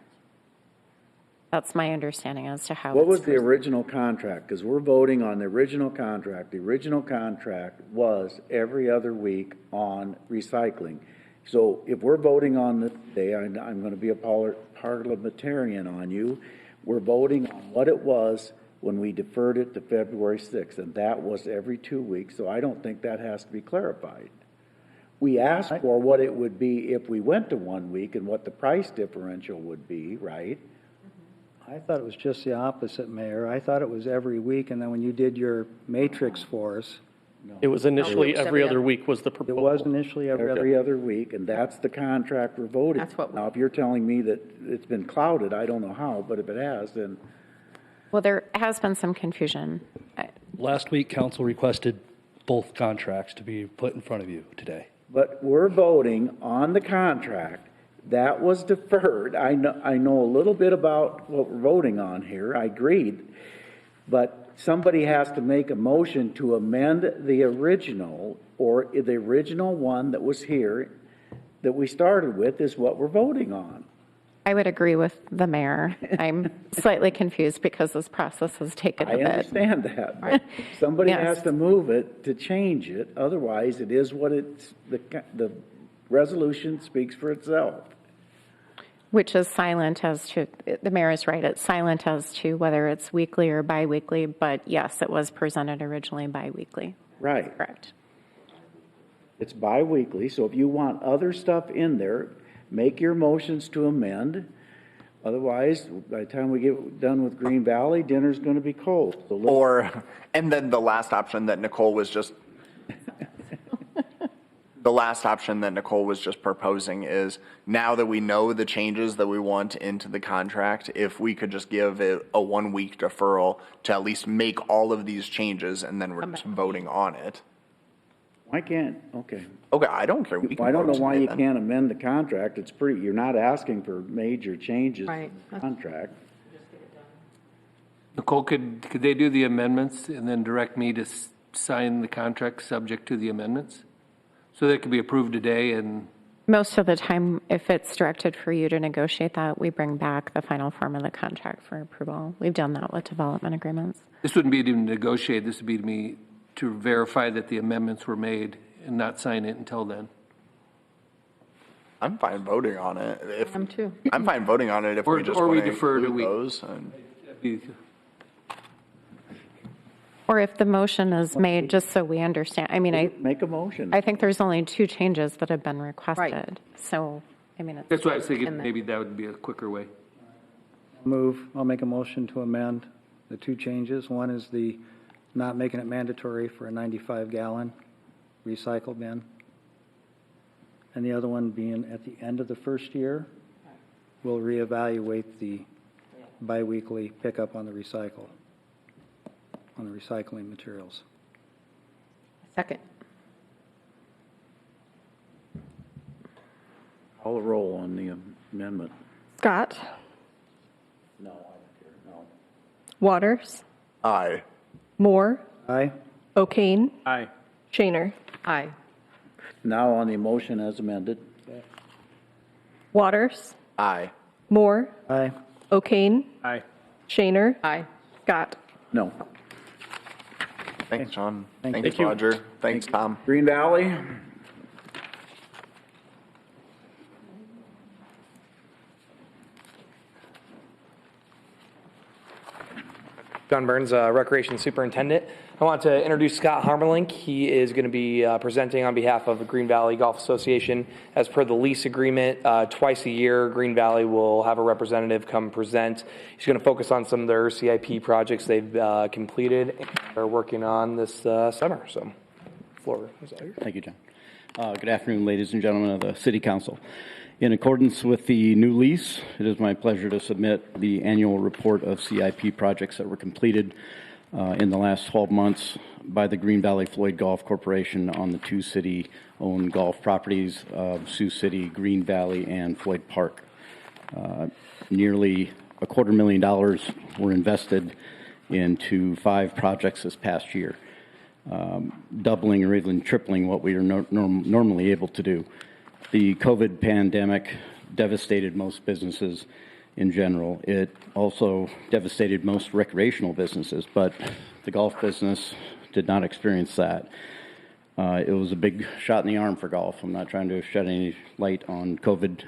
Speaker 10: That's my understanding as to how.
Speaker 1: What was the original contract? Because we're voting on the original contract. The original contract was every other week on recycling. So if we're voting on this today, I'm going to be a parliamentarian on you. We're voting on what it was when we deferred it to February 6th, and that was every 2 weeks, so I don't think that has to be clarified. We asked for what it would be if we went to 1 week and what the price differential would be, right?
Speaker 9: I thought it was just the opposite, Mayor. I thought it was every week, and then when you did your matrix for us.
Speaker 20: It was initially every other week was the proposal.
Speaker 9: It was initially
Speaker 1: Every other week, and that's the contract we're voting. Now, if you're telling me that it's been clouded, I don't know how, but if it has, then...
Speaker 10: Well, there has been some confusion.
Speaker 8: Last week, council requested both contracts to be put in front of you today.
Speaker 1: But we're voting on the contract. That was deferred. I know a little bit about what we're voting on here. I agreed. But somebody has to make a motion to amend the original, or the original one that was here that we started with is what we're voting on.
Speaker 10: I would agree with the mayor. I'm slightly confused because this process has taken a bit.
Speaker 1: I understand that. But somebody
Speaker 10: Yes.
Speaker 1: has to move it to change it. Otherwise, it is what it's, the resolution speaks for itself.
Speaker 10: Which is silent as to, the mayor is right, it's silent as to whether it's weekly or biweekly, but yes, it was presented originally biweekly.
Speaker 1: Right.
Speaker 10: Correct.
Speaker 1: It's biweekly, so if you want other stuff in there, make your motions to amend. Otherwise, by the time we get done with Green Valley, dinner's going to be cold. So
Speaker 5: And then the last option that Nicole was just proposing is, now that we know the changes that we want into the contract, if we could just give it a 1 week deferral to at least make all of these changes, and then we're just voting on it.
Speaker 1: Why can't, okay.
Speaker 5: Okay, I don't care. We can
Speaker 1: I don't
Speaker 5: vote
Speaker 1: know why
Speaker 5: today
Speaker 1: you
Speaker 5: then.
Speaker 1: can't amend the contract. It's pretty, you're not asking for major changes
Speaker 12: Right.
Speaker 1: in the contract.
Speaker 22: Nicole, could they do the amendments and then direct me to sign the contract subject to the amendments? So that could be approved today and,
Speaker 10: Most of the time, if it's directed for you to negotiate that, we bring back the final form of the contract for approval. We've done that with development agreements.
Speaker 22: this wouldn't be to negotiate, this would be to me to verify that the amendments were made and not sign it until then.
Speaker 5: I'm fine voting on it. If,
Speaker 12: I'm too.
Speaker 5: I'm fine voting on it if
Speaker 22: Or-
Speaker 5: we just
Speaker 22: or we
Speaker 5: want to
Speaker 22: defer to
Speaker 5: include
Speaker 22: we-
Speaker 5: those. And
Speaker 10: Or if the motion is made, just so we understand, I mean,
Speaker 1: Make a motion.
Speaker 10: I think there's only 2 changes that have been requested. So, I mean, it's.
Speaker 22: That's why I was thinking maybe that would be a quicker way.
Speaker 9: I'll make a motion to amend the 2 changes. One is the not making it mandatory for a 95-gallon recycle bin. And the other one being at the end of the first year, we'll reevaluate the biweekly pickup on the recycling materials.
Speaker 12: Second.
Speaker 1: Call the roll on the amendment.
Speaker 16: Scott,
Speaker 1: No, I don't care, no.
Speaker 16: Waters,
Speaker 5: Aye.
Speaker 16: Moore,
Speaker 9: Aye?
Speaker 16: O'Kane,
Speaker 3: Aye.
Speaker 16: Shaner.
Speaker 12: Aye.
Speaker 1: Now on the motion as amended.
Speaker 16: Waters,
Speaker 5: Aye.
Speaker 16: Moore,
Speaker 9: Aye.
Speaker 16: O'Kane,
Speaker 3: Aye.
Speaker 16: Shaner,
Speaker 12: Aye.
Speaker 16: Scott.
Speaker 1: No.
Speaker 5: Thanks, John.
Speaker 9: Thank
Speaker 5: Thanks,
Speaker 3: you.
Speaker 5: Roger. Thanks, Tom.
Speaker 1: Green Valley?
Speaker 6: John Burns, Recreation Superintendent. I want to introduce Scott Harmerlink. He is going to be presenting on behalf of the Green Valley Golf Association. As per the lease agreement, twice a year, Green Valley will have a representative come present. He's going to focus on some of their CIP projects they've completed and are working on this summer. So, floor is yours.
Speaker 7: Thank you, John. Good afternoon, ladies and gentlemen of the City Council. In accordance with the new lease, it is my pleasure to submit the annual report of CIP projects that were completed in the last 12 months by the Green Valley Floyd Golf Corporation on the 2 city-owned golf properties of Sioux City, Green Valley, and Floyd Park. Nearly $250,000 were invested into 5 projects this past year, doubling or even tripling what we are normally able to do. The COVID pandemic devastated most businesses in general. It also devastated most recreational businesses, but the golf business did not experience that. It was a big shot in the arm for golf. I'm not trying to shed any light on COVID.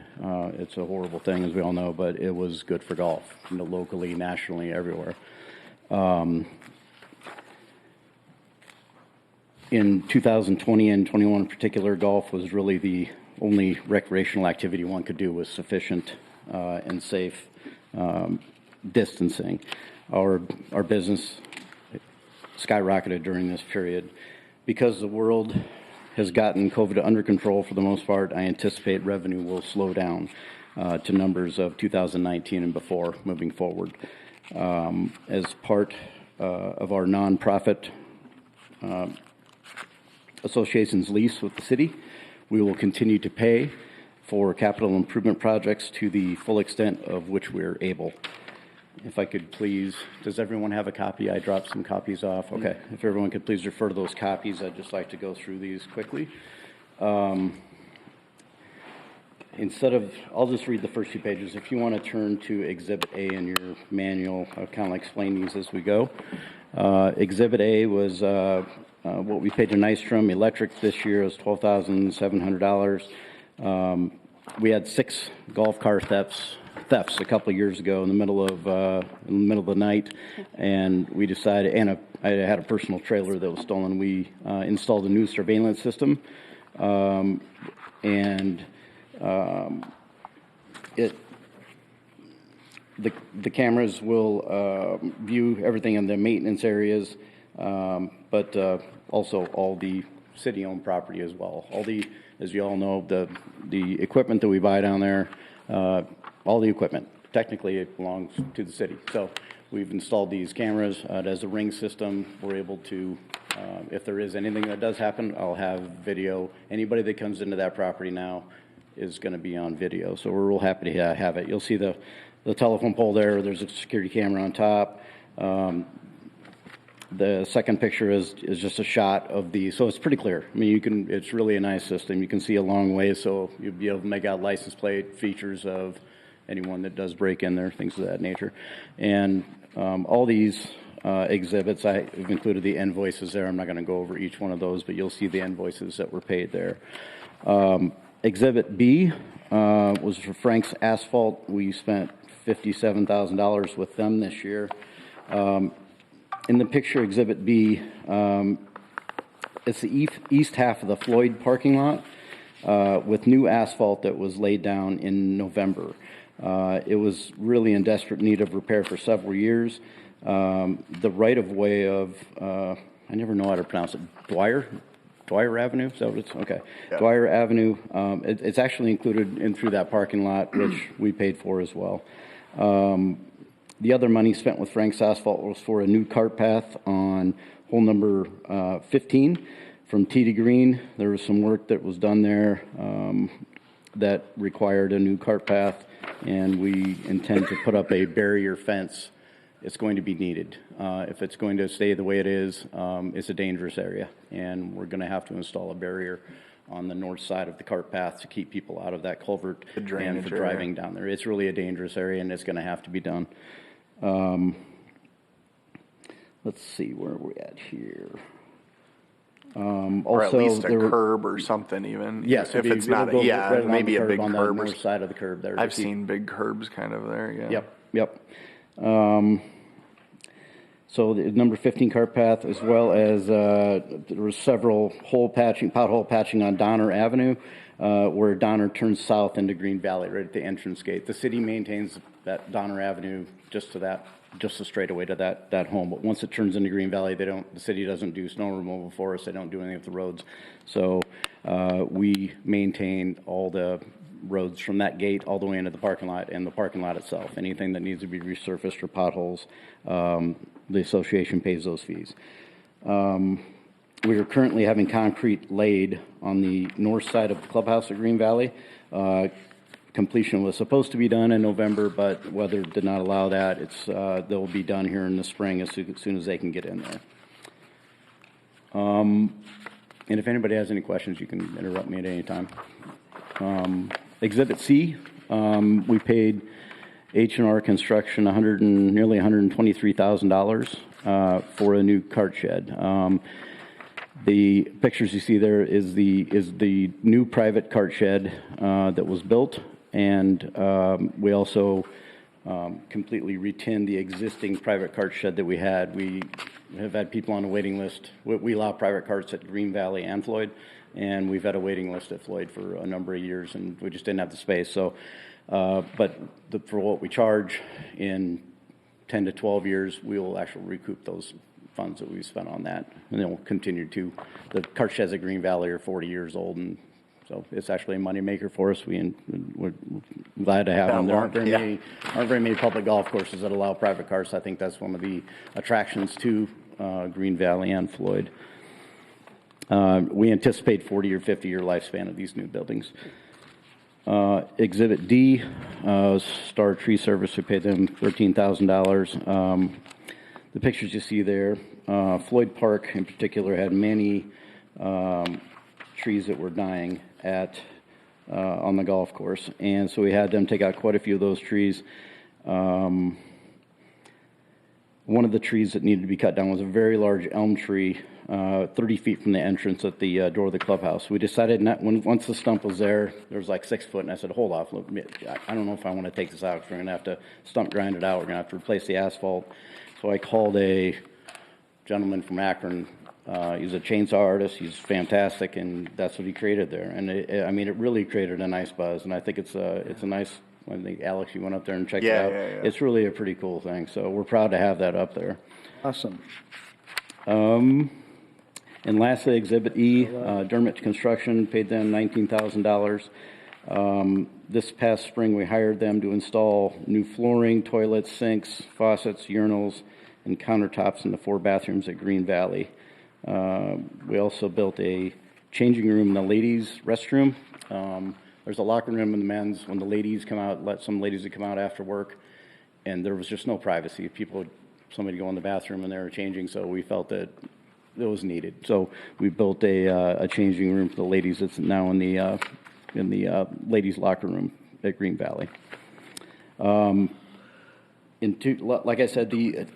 Speaker 7: It's a horrible thing, as we all know, but it was good for golf, locally, nationally, everywhere. In 2020 and 21 in particular, golf was really the only recreational activity one could do with sufficient and safe distancing. Our business skyrocketed during this period. Because the world has gotten COVID under control for the most part, I anticipate revenue will slow down to numbers of 2019 and before moving forward. As part of our nonprofit association's lease with the city, we will continue to pay for capital improvement projects to the full extent of which we're able. If I could please, does everyone have a copy? I dropped some copies off. Okay, if everyone could please refer to those copies, I'd just like to go through these quickly. I'll just read the first 2 pages. If you want to turn to Exhibit A in your manual, I'll kind of explain these as we go. Exhibit A was what we paid to Nystrom Electric this year is $12,700. We had 6 golf car thefts a couple of years ago in the middle of the night, and we decided. And I had a personal trailer that was stolen. We installed a new surveillance system, the cameras will view everything in the maintenance areas, but also all the city-owned property as well. As you all know, the equipment that we buy down there, all the equipment, technically it belongs to the city. So we've installed these cameras. It has a ring system. We're able to If there is anything that does happen, I'll have video. Anybody that comes into that property now is going to be on video, so we're real happy to have it. You'll see the telephone pole there. There's a security camera on top. The second picture is just a shot of so it's pretty clear. I mean, it's really a nice system. You can see a long way, so you'll be able to make out license plate features of anyone that does break in there, things of that nature. And all these exhibits, I've included the invoices there. I'm not going to go over each one of those, but you'll see the invoices that were paid there. Exhibit B was for Frank's Asphalt. We spent $57,000 with them this year. In the picture, Exhibit B, it's the east half of the Floyd parking lot with new asphalt that was laid down in November. It was really in desperate need of repair for several years. The right-of-way of, I never know how to pronounce it, Dwyer Avenue, is that what it's, okay. Yeah. Dwyer Avenue, it's actually included in through that parking lot, which we paid for as well. The other money spent with Frank's Asphalt was for a new cart path on hole number 15 from T to Green. There was some work that was done there that required a new cart path, and we intend to put up a barrier fence. It's going to be needed. If it's going to stay the way it is, it's a dangerous area, and we're going to have to install a barrier on the north side of the cart path to keep people out of that culvert and for driving down there. It's really a dangerous area, and it's going to have to be done. Let's see, where are we at here?
Speaker 5: Or at least a curb or something even.
Speaker 7: Yes,
Speaker 5: if it's not, maybe a big
Speaker 7: on
Speaker 5: curb.
Speaker 7: the north side of the curb there.
Speaker 5: I've seen big curbs kind of there, yeah.
Speaker 7: Yep. So the number 15 cart path, as well as there was several pothole patching on Donner Avenue, where Donner turns south into Green Valley, right at the entrance gate. The city maintains that Donner Avenue just a straightaway to that home. But once it turns into Green Valley, the city doesn't do snow removal for us. They don't do anything with the roads. So we maintain all the roads from that gate all the way into the parking lot and the parking lot itself. Anything that needs to be resurfaced or potholes, the association pays those fees. We are currently having concrete laid on the north side of the clubhouse at Green Valley. Completion was supposed to be done in November, but weather did not allow that. They'll be done here in the spring as soon as they can get in there. And if anybody has any questions, you can interrupt me at any time. Exhibit C, we paid H&R Construction nearly $123,000 for a new cart shed. The pictures you see there is the new private cart shed that was built, and we also completely retinned the existing private cart shed that we had. We have had people on a waiting list. We allow private carts at Green Valley and Floyd, and we've had a waiting list at Floyd for a number of years, and we just didn't have the space. So, but for what we charge in 10 to 12 years, we will actually recoup those funds that we've spent on that, and then we'll continue to. The cart sheds at Green Valley are 40 years old, and so it's actually a moneymaker for us. We're glad to have them. There aren't very many public golf courses that allow private carts. I think that's one of the attractions to Green Valley and Floyd. We anticipate 40 or 50-year lifespan of these new buildings. Exhibit D, Star Tree Service, we paid them $13,000. The pictures you see there, Floyd Park in particular had many trees that were dying on the golf course, and so we had them take out quite a few of those trees. One of the trees that needed to be cut down was a very large elm tree, 30 feet from the entrance at the door of the clubhouse. We decided once the stump was there was like 6 foot, and I said, hold off, look, I don't know if I want to take this out, because we're going to have to stump grind it out. We're going to have to replace the asphalt. So I called a gentleman from Akron. He's a chainsaw artist. He's fantastic, and that's what he created there. And it really created a nice buzz, and I think it's a nice. I think Alex, you went up there and checked it out. Yeah. It's really a pretty cool thing. So we're proud to have that up there.
Speaker 1: Awesome.
Speaker 7: And lastly, Exhibit E, Dermott Construction, paid them $19,000. This past spring, we hired them to install new flooring, toilets, sinks, faucets, urinals, and countertops in the 4 bathrooms at Green Valley. We also built a changing room in the ladies' restroom. There's a locker room in the men's when the ladies come out, let some ladies that come out after work, and there was just no privacy. Somebody go in the bathroom and they were changing, so we felt that it was needed. So we built a changing room for the ladies that's now in the ladies' locker room at Green Valley. Like I said, the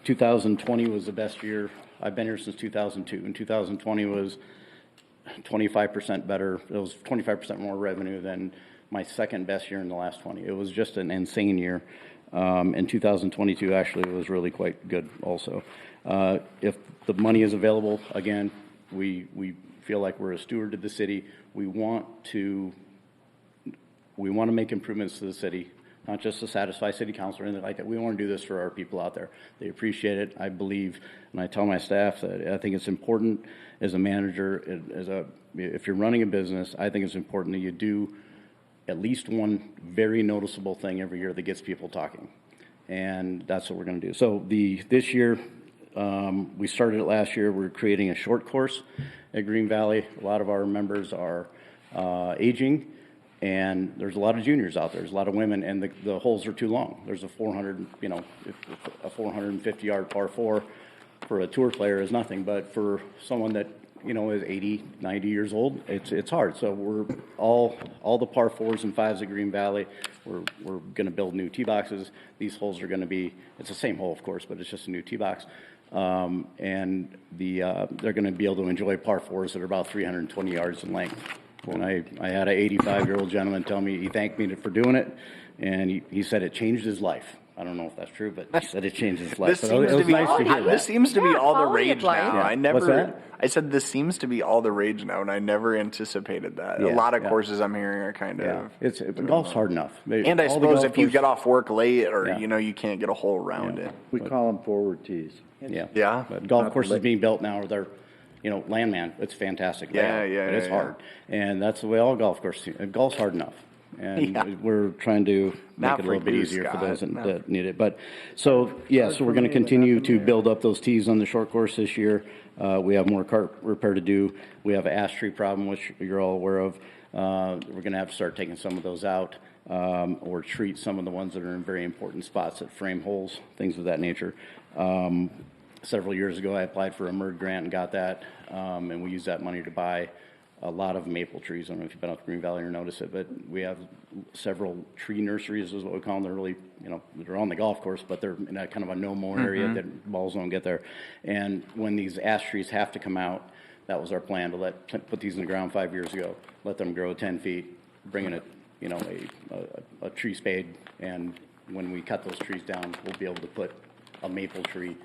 Speaker 7: 2020 was the best year. I've been here since 2002, and 2020 was 25% better. It was 25% more revenue than my second best year in the last 20. It was just an insane year. And 2022 actually was really quite good also. If the money is available, again, we feel like we're a steward to the city. We want to make improvements to the city, not just to satisfy city council or anything like that. We want to do this for our people out there. They appreciate it. I believe, and I tell my staff that I think it's important as a manager, if you're running a business, I think it's important that you do at least one very noticeable thing every year that gets people talking. And that's what we're going to do. So this year, we started it last year. We're creating a short course at Green Valley. A lot of our members are aging, and there's a lot of juniors out there. There's a lot of women, and the holes are too long. There's a 450-yard par 4 for a tour player is nothing, but for someone that is 80, 90 years old, it's hard. So we're all the par 4s and 5s at Green Valley. We're going to build new tee boxes. These holes are going to be, it's the same hole, of course, but it's just a new tee box. And they're going to be able to enjoy par 4s that are about 320 yards in length. And I had an 85-year-old gentleman tell me, he thanked me for doing it, and he said it changed his life. I don't know if that's true, but he said it changed his life.
Speaker 5: This seems to be all the rage now.
Speaker 7: Yeah. What's that?
Speaker 5: I said this seems to be all the rage now, and I never anticipated that.
Speaker 7: Yeah,
Speaker 5: a lot of courses I'm hearing are kind of.
Speaker 7: Golf's hard enough.
Speaker 5: And I suppose if you get off work late, or you can't get a hole around it.
Speaker 11: We call them forward tees.
Speaker 5: Yeah.
Speaker 7: But golf courses being built now, they're landman. It's fantastic. But it's hard, and that's the way all golf courses. Golf's hard enough. And we're trying to make it a little bit easier for those that need it. But so we're going to continue to build up those tees on the short course this year. We have more cart repair to do. We have an ash tree problem, which you're all aware of. We're going to have to start taking some of those out or treat some of the ones that are in very important spots that frame holes, things of that nature. Several years ago, I applied for a MERD grant and got that, and we used that money to buy a lot of maple trees. I don't know if you've been up to Green Valley or noticed it, but we have several tree nurseries is what we call them. They're really, they're on the golf course, but they're in a kind of a no-mow area that balls don't get there. And when these ash trees have to come out, that was our plan to put these in the ground 5 years ago, let them grow 10 feet, bring in a tree spade, and when we cut those trees down, we'll be able to put a maple tree.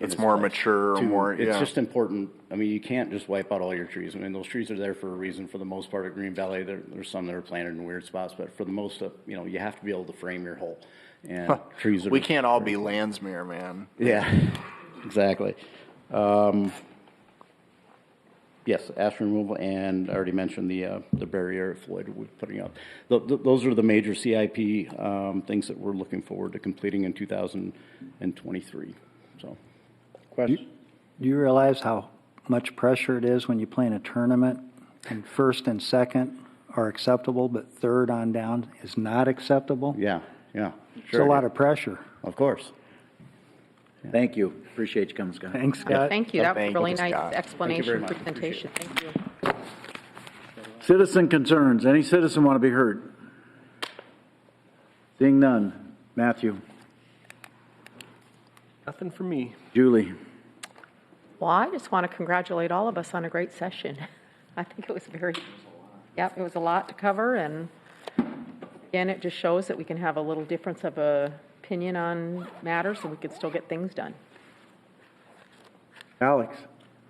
Speaker 5: It's more mature,
Speaker 7: It's just important. I mean, you can't just wipe out all your trees. I mean, those trees are there for a reason. For the most part at Green Valley, there's some that are planted in weird spots, but for the most of, you have to be able to frame your hole. And trees are.
Speaker 5: We can't all be Landsmere, man.
Speaker 7: Yeah, exactly. Yes, ash removal, and I already mentioned the barrier at Floyd we're putting up. Those are the major CIP things that we're looking forward to completing in 2023. So.
Speaker 9: Question? Do you realize how much pressure it is when you play in a tournament and first and second are acceptable, but third on down is not acceptable?
Speaker 7: Yeah.
Speaker 9: It's a lot of pressure.
Speaker 7: Of course.
Speaker 1: Thank you. Appreciate you coming, Scott.
Speaker 9: Thanks, Scott.
Speaker 12: Thank you. That was really nice
Speaker 7: Thank you
Speaker 12: explanation,
Speaker 7: very much.
Speaker 12: presentation. Thank you.
Speaker 1: Citizen concerns. Any citizen want to be heard? Seeing none. Matthew.
Speaker 3: Nothing for me.
Speaker 1: Julie.
Speaker 12: Well, I just want to congratulate all of us on a great session. I think it was it was a lot to cover, and again, it just shows that we can have a little difference of opinion on matters, and we can still get things done.
Speaker 1: Alex.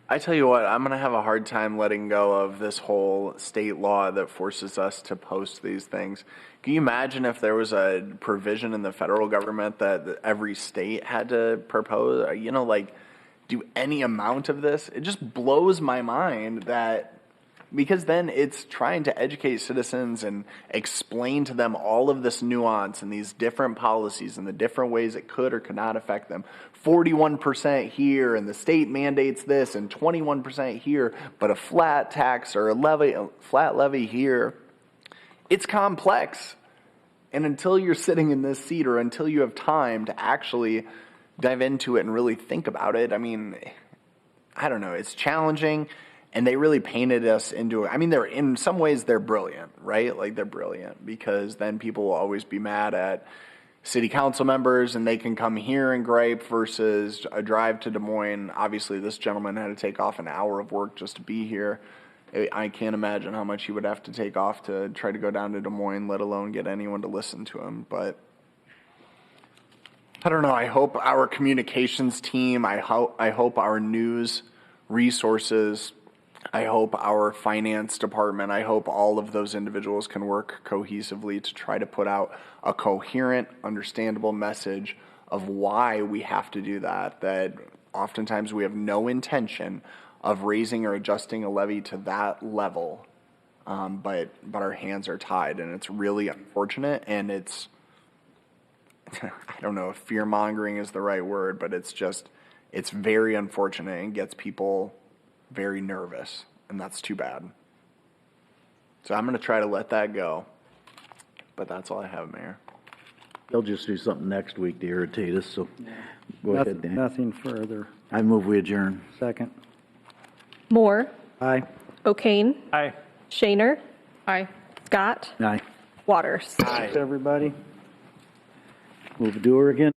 Speaker 5: I tell you what, I'm going to have a hard time letting go of this whole state law that forces us to post these things. Can you imagine if there was a provision in the federal government that every state had to propose, do any amount of this? It just blows my mind that because then it's trying to educate citizens and explain to them all of this nuance and these different policies and the different ways it could or could not affect them. 41% here, and the state mandates this, and 21% here, but a flat tax or a flat levy here. It's complex. And until you're sitting in this seat, or until you have time to actually dive into it and really think about it, I mean, I don't know, it's challenging. And they really painted us into it. I mean, in some ways, they're brilliant, right? Like, they're brilliant, because then people will always be mad at city council members, and they can come here and gripe versus a drive to Des Moines. Obviously, this gentleman had to take off an hour of work just to be here. I can't imagine how much he would have to take off to try to go down to Des Moines, let alone get anyone to listen to him. But I don't know. I hope our communications team, I hope our news resources, I hope our finance department, I hope all of those individuals can work cohesively to try to put out a coherent, understandable message of why we have to do that, that oftentimes we have no intention of raising or adjusting a levy to that level, but our hands are tied, and it's really unfortunate, and it's, I don't know if fear-mongering is the right word, but it's very unfortunate and gets people very nervous, and that's too bad. So I'm going to try to let that go, but that's all I have, Mayor.
Speaker 1: They'll just do something next week to irritate us, so go ahead, Dan.
Speaker 9: Nothing further.
Speaker 1: I move we adjourn.
Speaker 9: Second.
Speaker 16: Moore,
Speaker 9: Aye.
Speaker 16: O'Kane,
Speaker 3: Aye.
Speaker 16: Shaner,
Speaker 12: Aye.
Speaker 16: Scott,
Speaker 1: Aye.
Speaker 16: Waters.
Speaker 9: Thanks, everybody.
Speaker 1: Move to do her again.